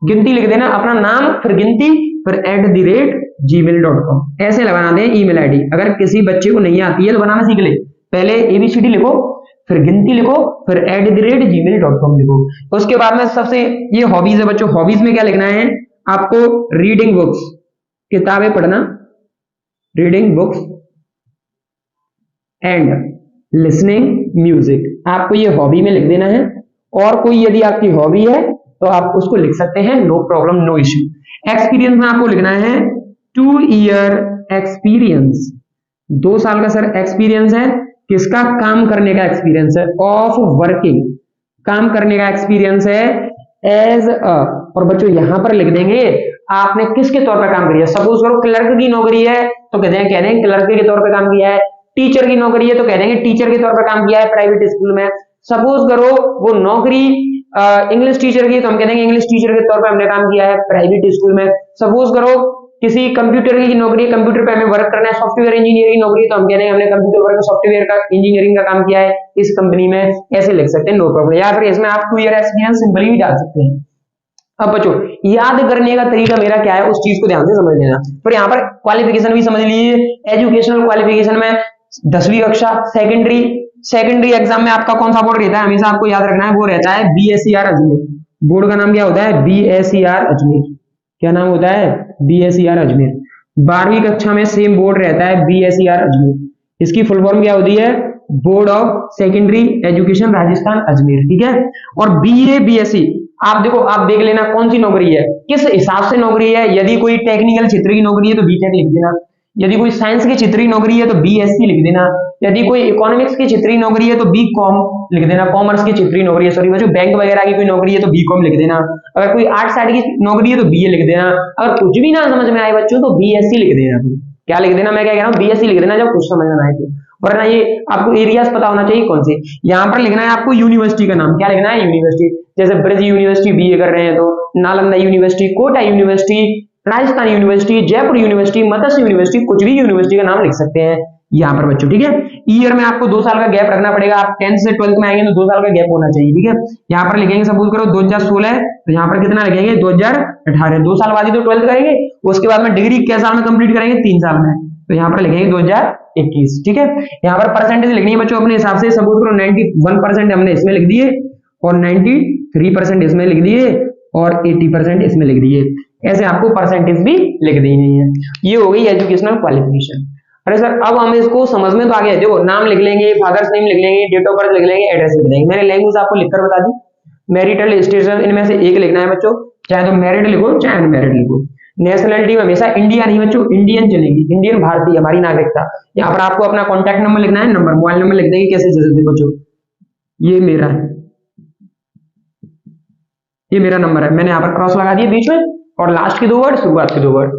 गिनती लिख देना, अपना नाम फिर गिनती, फिर @gmail.com ऐसे लगाना दें ईमेल आईडी। अगर किसी बच्चे को नहीं आती है तो बनाना सीख ले, पहले ABCD लिखो, फिर गिनती लिखो, फिर @gmail.com लिखो। उसके बाद में सबसे ये हॉबीज है बच्चों, हॉबीज में क्या लिखना है आपको, रीडिंग बुक्स, किताबें पढ़ना, reading books and listening music, आपको ये हॉबी में लिख देना है। और कोई यदि आपकी हॉबी है तो आप उसको लिख सकते हैं, no problem no issue. Experience में आपको लिखना है 2 ईयर एक्सपीरियंस, 2 साल का सर एक्सपीरियंस है, किसका, काम करने का एक्सपीरियंस है, ऑफ वर्किंग, काम करने का एक्सपीरियंस है, एज अ, और बच्चों यहां पर लिख देंगे आपने किसके तौर पर काम किया। सपोज करो क्लर्क की नौकरी है तो कह देंगे क्लर्क के तौर पर काम किया है, टीचर की नौकरी है तो कह देंगे टीचर के तौर पर काम किया है प्राइवेट स्कूल में। सपोज करो वो नौकरी इंग्लिश टीचर की, तो हम कह देंगे इंग्लिश टीचर के तौर पर हमने काम किया है प्राइवेट स्कूल में। सपोज करो किसी कंप्यूटर की नौकरी, कंप्यूटर पे हमें वर्क करना है, सॉफ्टवेयर इंजीनियरिंग नौकरी, तो हम कह देंगे हमने कंप्यूटर वर्क सॉफ्टवेयर का इंजीनियरिंग का काम किया है इस कंपनी में, ऐसे लिख सकते हैं, नो प्रॉब्लम। या फिर इसमें आप 2 ईयर एक्सपीरियंस सिंपली भी डाल सकते हैं। अब बच्चों याद करने का तरीका मेरा क्या है, उस चीज को ध्यान से समझ लेना। फिर यहाँ पर क्वालिफिकेशन भी समझ लीजिए, एजुकेशनल क्वालिफिकेशन में 10वीं कक्षा, सेकेंडरी एग्जाम में आपका कौन सा बोर्ड रहता है, हमेशा आपको याद रखना है, वो रहता है BSER अजमेर। बोर्ड का नाम क्या होता है, BSER अजमेर। क्या नाम होता है, BSER अजमेर। 12वीं कक्षा में सेम बोर्ड रहता है BSER अजमेर। इसकी फुल फॉर्म क्या होती है, board of secondary education Rajasthan Ajmer, ठीक है। और BA BSc आप देखो, आप देख लेना कौन सी नौकरी है, किस हिसाब से नौकरी है। यदि कोई टेक्निकल क्षेत्र की नौकरी है तो BTech लिख देना, यदि कोई साइंस की क्षेत्रीय नौकरी है तो BSc लिख देना, यदि कोई इकोनॉमिक्स की क्षेत्रीय नौकरी है तो BCom लिख देना, कॉमर्स की क्षेत्रीय नौकरी है, सॉरी बच्चों बैंक वगैरह की कोई नौकरी है तो BCom लिख देना, अगर कोई आर्ट साइड की नौकरी है तो BA लिख देना, अगर कुछ भी ना समझ में आए बच्चों तो BSc लिख देना। क्या लिख देना, मैं क्या कह रहा हूँ, BSc लिख देना जब कुछ समझ में आए तो, वरना ये आपको एरियाज पता होना चाहिए कौन से। यहाँ पर लिखना है आपको यूनिवर्सिटी का नाम, क्या लिखना है, यूनिवर्सिटी, जैसे ब्रज यूनिवर्सिटी BA कर रहे हैं तो Nalanda university, Kota university, Rajasthan university, Jaipur university, Matsya university, कुछ भी यूनिवर्सिटी का नाम लिख सकते हैं यहाँ पर बच्चों, ठीक है। ईयर में आपको 2 साल का गैप रखना पड़ेगा, आप 10th से 12th में आएंगे तो 2 साल का गैप होना चाहिए, ठीक है। यहाँ पर लिखेंगे सपोज करो 2016 है तो यहाँ पर कितना लिखेंगे 2018, 2 साल बाद ही तो 12th करेंगे, उसके बाद में डिग्री क्या साल में कंप्लीट करेंगे, 3 साल में, तो यहाँ पर लिखेंगे 2021, ठीक है। यहाँ पर परसेंटेज लिखनी है बच्चों अपने हिसाब से, सपोज करो 91% हमने इसमें लिख दिए और 93% इसमें लिख दिए और 80% इसमें लिख दिए, ऐसे आपको परसेंटेज भी लिख देनी है। ये हो गई एजुकेशनल क्वालिफिकेशन। अरे सर अब हम इसको समझ में तो आ गया, देखो नाम लिख लेंगे, फादर्स नेम लिख लेंगे, डेट ऑफ बर्थ लिख लेंगे, एड्रेस लिख देंगे। मैंने लैंग्वेज आपको लिखकर बता दी, मैरिटल स्टेटस इनमें से एक लिखना है बच्चों, चाहे तो मैरिड लिखो चाहे अनमैरिड लिखो। नेशनलिटी में हमेशा इंडिया नहीं बच्चों, इंडियन चलेगी, इंडियन भारतीय हमारी नागरिकता। यहाँ पर आपको अपना कॉन्टैक्ट नंबर लिखना है, नंबर मोबाइल नंबर लिख देंगे, कैसे जैसे बच्चों ये मेरा है, ये मेरा नंबर है, मैंने यहाँ पर क्रॉस लगा दिया बीच में और लास्ट के 2 वर्ड शुरुआत के 2 वर्ड।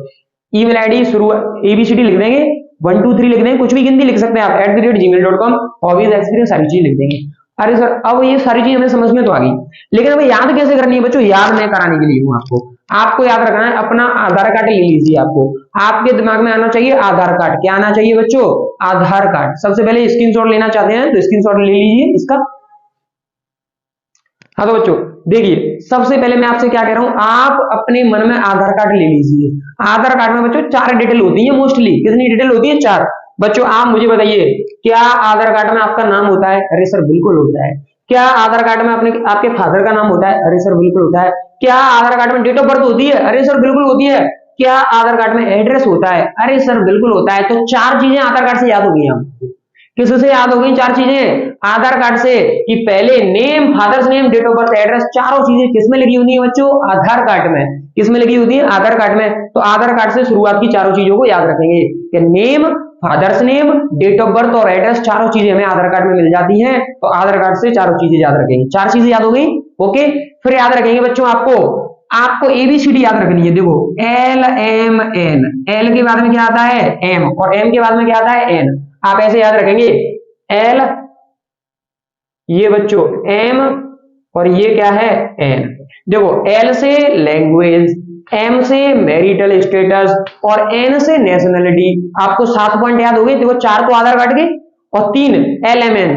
ईमेल आईडी शुरुआत ABCD लिख देंगे, 1 2 3 लिख देंगे, कुछ भी गिनती लिख सकते हैं आप, @gmail.com, हॉबीज एक्सपीरियंस सारी चीज लिख देंगे। अरे सर अब ये सारी चीज हमें समझ में तो आ गई, लेकिन अब याद कैसे करनी है बच्चों, याद नहीं कराने के लिए हूँ आपको याद रखना है, अपना आधार कार्ड ले लीजिए। आपके दिमाग में आना चाहिए आधार कार्ड, क्या आना चाहिए बच्चों, आधार कार्ड। सबसे पहले स्क्रीनशॉट लेना चाहते हैं तो स्क्रीनशॉट ले लीजिए इसका। हाँ तो बच्चों देखिए, सबसे पहले मैं आपसे क्या कह रहा हूं, आप अपने मन में आधार कार्ड ले लीजिए। आधार कार्ड में बच्चों 4 डिटेल होती है मोस्टली, कितनी डिटेल होती है, 4। बच्चों आप मुझे बताइए, क्या आधार कार्ड में आपका नाम होता है, अरे सर बिल्कुल होता है। क्या आधार कार्ड में आपके फादर का नाम होता है, अरे सर बिल्कुल होता है। क्या आधार कार्ड में डेट ऑफ बर्थ होती है, अरे सर बिल्कुल होती है। क्या आधार कार्ड में एड्रेस होता है, अरे सर बिल्कुल होता है। तो 4 चीजें आधार कार्ड से याद हो गई हमको। किससे याद हो गई 4 चीजें, आधार कार्ड से, कि पहले name, father's name, date of birth, address, चारों चीजें किसमें लिखी होती है बच्चों, आधार कार्ड में। किसमें लिखी होती है, आधार कार्ड में। तो आधार कार्ड से शुरुआत की चारों चीजों को याद रखेंगे कि name, father's name, date of birth और एड्रेस, चारों चीजें हमें आधार कार्ड में मिल जाती हैं। तो आधार कार्ड से चारों चीजें याद रखेंगे, 4 चीजें याद हो गई, ओके। फिर याद रखेंगे बच्चों आपको ABCD याद रखनी है। देखो LMN, L के बाद में क्या आता है M, और M के बाद में क्या आता है N। आप ऐसे याद रखेंगे L, ये बच्चों M, और ये क्या है N। देखो L से लैंग्वेज, M से मैरिटल स्टेटस और N से नेशनलिटी। आपको 7 पॉइंट याद हो गए। देखो 4 तो आधार कार्ड के और 3 LMN।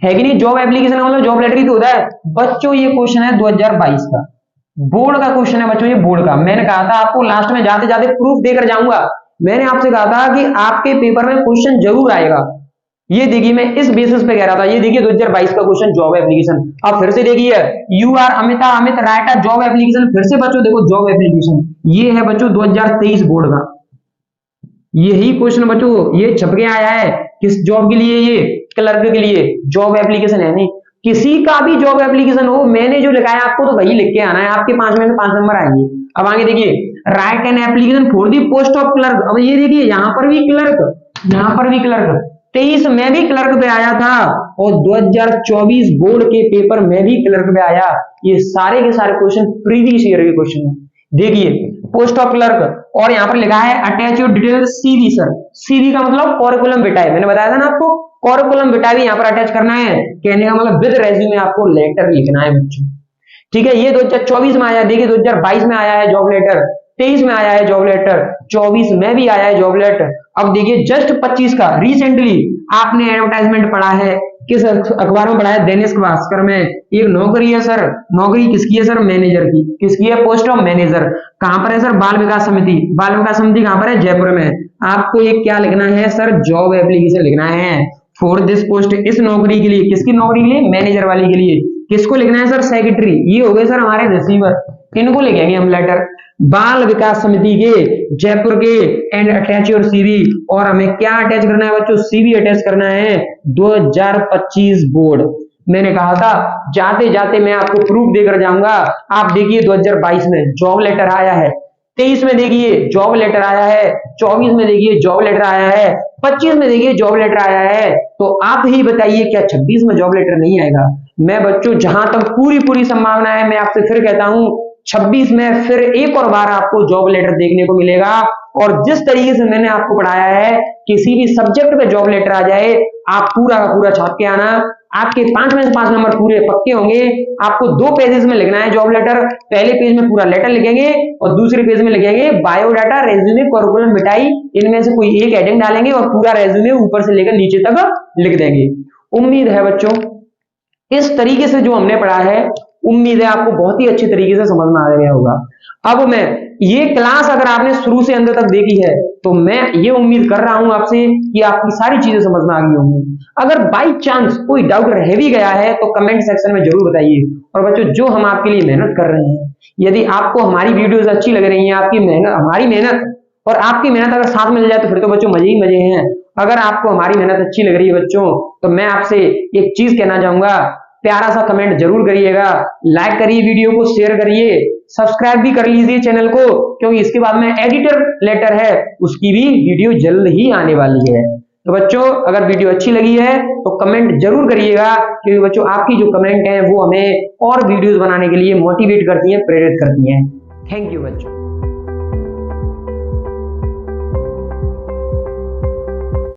है कि नहीं। जॉब एप्लीकेशन का मतलब जॉब लेटर ही तो होता है बच्चों। ये क्वेश्चन है 2022 का बोर्ड का क्वेश्चन है बच्चों, ये बोर्ड का। मैंने कहा था आपको लास्ट में जाते जाते प्रूफ देकर जाऊंगा। मैंने आपसे कहा था कि आपके पेपर में क्वेश्चन जरूर आएगा। ये देखिए मैं इस बेसिस पे कह रहा था। ये देखिए 2022 का क्वेश्चन जॉब एप्लीकेशन। अब फिर से देखिए, you are Amita Amit write a job application. फिर से बच्चों देखो जॉब एप्लीकेशन, ये है बच्चों 2023 बोर्ड का यही क्वेश्चन बच्चों। ये छप के आया है किस जॉब के लिए, ये क्लर्क के लिए जॉब एप्लीकेशन है। नहीं किसी का भी जॉब एप्लीकेशन हो, मैंने जो लिखा है आपको तो वही लिख के आना है। आपके 5 में से 5 नंबर आएंगे। अब आगे देखिए, right an application for the post of clerk. अब ये देखिए यहाँ पर भी क्लर्क, यहाँ पर भी क्लर्क। 23 में भी क्लर्क पे आया था और 2024 बोर्ड के पेपर में भी क्लर्क पे आया। ये सारे के सारे क्वेश्चन प्रीवियस ईयर के क्वेश्चन है। देखिए पोस्ट ऑफ क्लर्क और यहाँ पर लिखा है attach your detail CV. Sir CV का मतलब करिकुलम विटाए, मैंने बताया था ना आपको, करिकुलम विटाए भी यहाँ पर अटैच करना है। कहने का मतलब विद रेज्यूमे आपको लेटर लिखना है बच्चों। ठीक है, ये 2024 में आया। देखिए 2022 में आया है जॉब लेटर, 23 में आया है जॉब लेटर, 24 में भी आया है जॉब लेटर। अब देखिए जस्ट 25 का रिसेंटली आपने एडवर्टाइजमेंट पढ़ा है, किस अखबार में पढ़ा है, दैनिक भास्कर में। एक नौकरी है सर, नौकरी किसकी है सर, मैनेजर की। किसकी है, पोस्ट ऑफ मैनेजर। कहां पर है सर, बाल विकास समिति। बाल विकास समिति कहां पर है, जयपुर में। आपको एक क्या लिखना है सर, जॉब एप्लीकेशन लिखना है फॉर दिस पोस्ट, इस नौकरी के लिए। किसकी नौकरी के लिए, मैनेजर वाली के लिए। किसको लिखना है सर, सेक्रेटरी। ये हो गए सर हमारे रिसीवर, इनको लिखेंगे हम लेटर। बाल विकास समिति के जयपुर के एंड अटैच योर सीवी। और हमें क्या अटैच करना है बच्चों, सीवी अटैच करना है 2025 बोर्ड। मैंने कहा था जाते जाते मैं आपको प्रूफ देकर जाऊंगा। आप देखिए 2022 में जॉब लेटर आया है, 23 में देखिए जॉब लेटर आया है, 24 में देखिए जॉब लेटर आया है, 25 में देखिए जॉब लेटर आया है। तो आप ही बताइए क्या 26 में जॉब लेटर नहीं आएगा। मैं बच्चों जहां तक पूरी संभावना है, मैं आपसे फिर कहता हूं 26 में फिर एक और बार आपको जॉब लेटर देखने को मिलेगा। और जिस तरीके से मैंने आपको पढ़ाया है, किसी भी सब्जेक्ट पे जॉब लेटर आ जाए, आप पूरा का पूरा छाप के आना। आपके 5 में से 5 नंबर पूरे पक्के होंगे। आपको 2 पेजेस में लिखना है जॉब लेटर। पहले पेज में पूरा लेटर लिखेंगे और दूसरे पेज में लिखेंगे बायोडाटा, रेज्यूमे, करिकुलम विटाई। इनमें से कोई एक हेडिंग डालेंगे और पूरा रेज्यूमे ऊपर से लेकर नीचे तक लिख देंगे। उम्मीद है बच्चों इस तरीके से जो हमने पढ़ा है, उम्मीद है आपको बहुत ही अच्छी तरीके से समझ में आ गया होगा। अब मैं ये क्लास अगर आपने शुरू से अंत तक देखी है तो मैं ये उम्मीद कर रहा हूं आपसे कि आपकी सारी चीजें समझ में आ गई होंगी। अगर बाई चांस कोई डाउट रह भी गया है तो कमेंट सेक्शन में जरूर बताइए। और बच्चों जो हम आपके लिए मेहनत कर रहे हैं, यदि आपको हमारी वीडियोस अच्छी लग रही हैं, आपकी मेहनत, हमारी मेहनत और आपकी मेहनत अगर साथ मिल जाए तो फिर तो बच्चों मजे ही मजे हैं। अगर आपको हमारी मेहनत अच्छी लग रही है बच्चों, तो मैं आपसे एक चीज कहना चाहूंगा, प्यारा सा कमेंट जरूर करिएगा, लाइक करिए, वीडियो को शेयर करिए, सब्सक्राइब भी कर लीजिए चैनल को, क्योंकि इसके बाद में एडिटर लेटर है उसकी भी वीडियो जल्द ही आने वाली है। तो बच्चों अगर वीडियो अच्छी लगी है तो कमेंट जरूर करिएगा, क्योंकि बच्चों आपकी जो कमेंट है वो हमें और वीडियोस बनाने के लिए मोटिवेट करती है, प्रेरित करती है। थैंक यू बच्चों।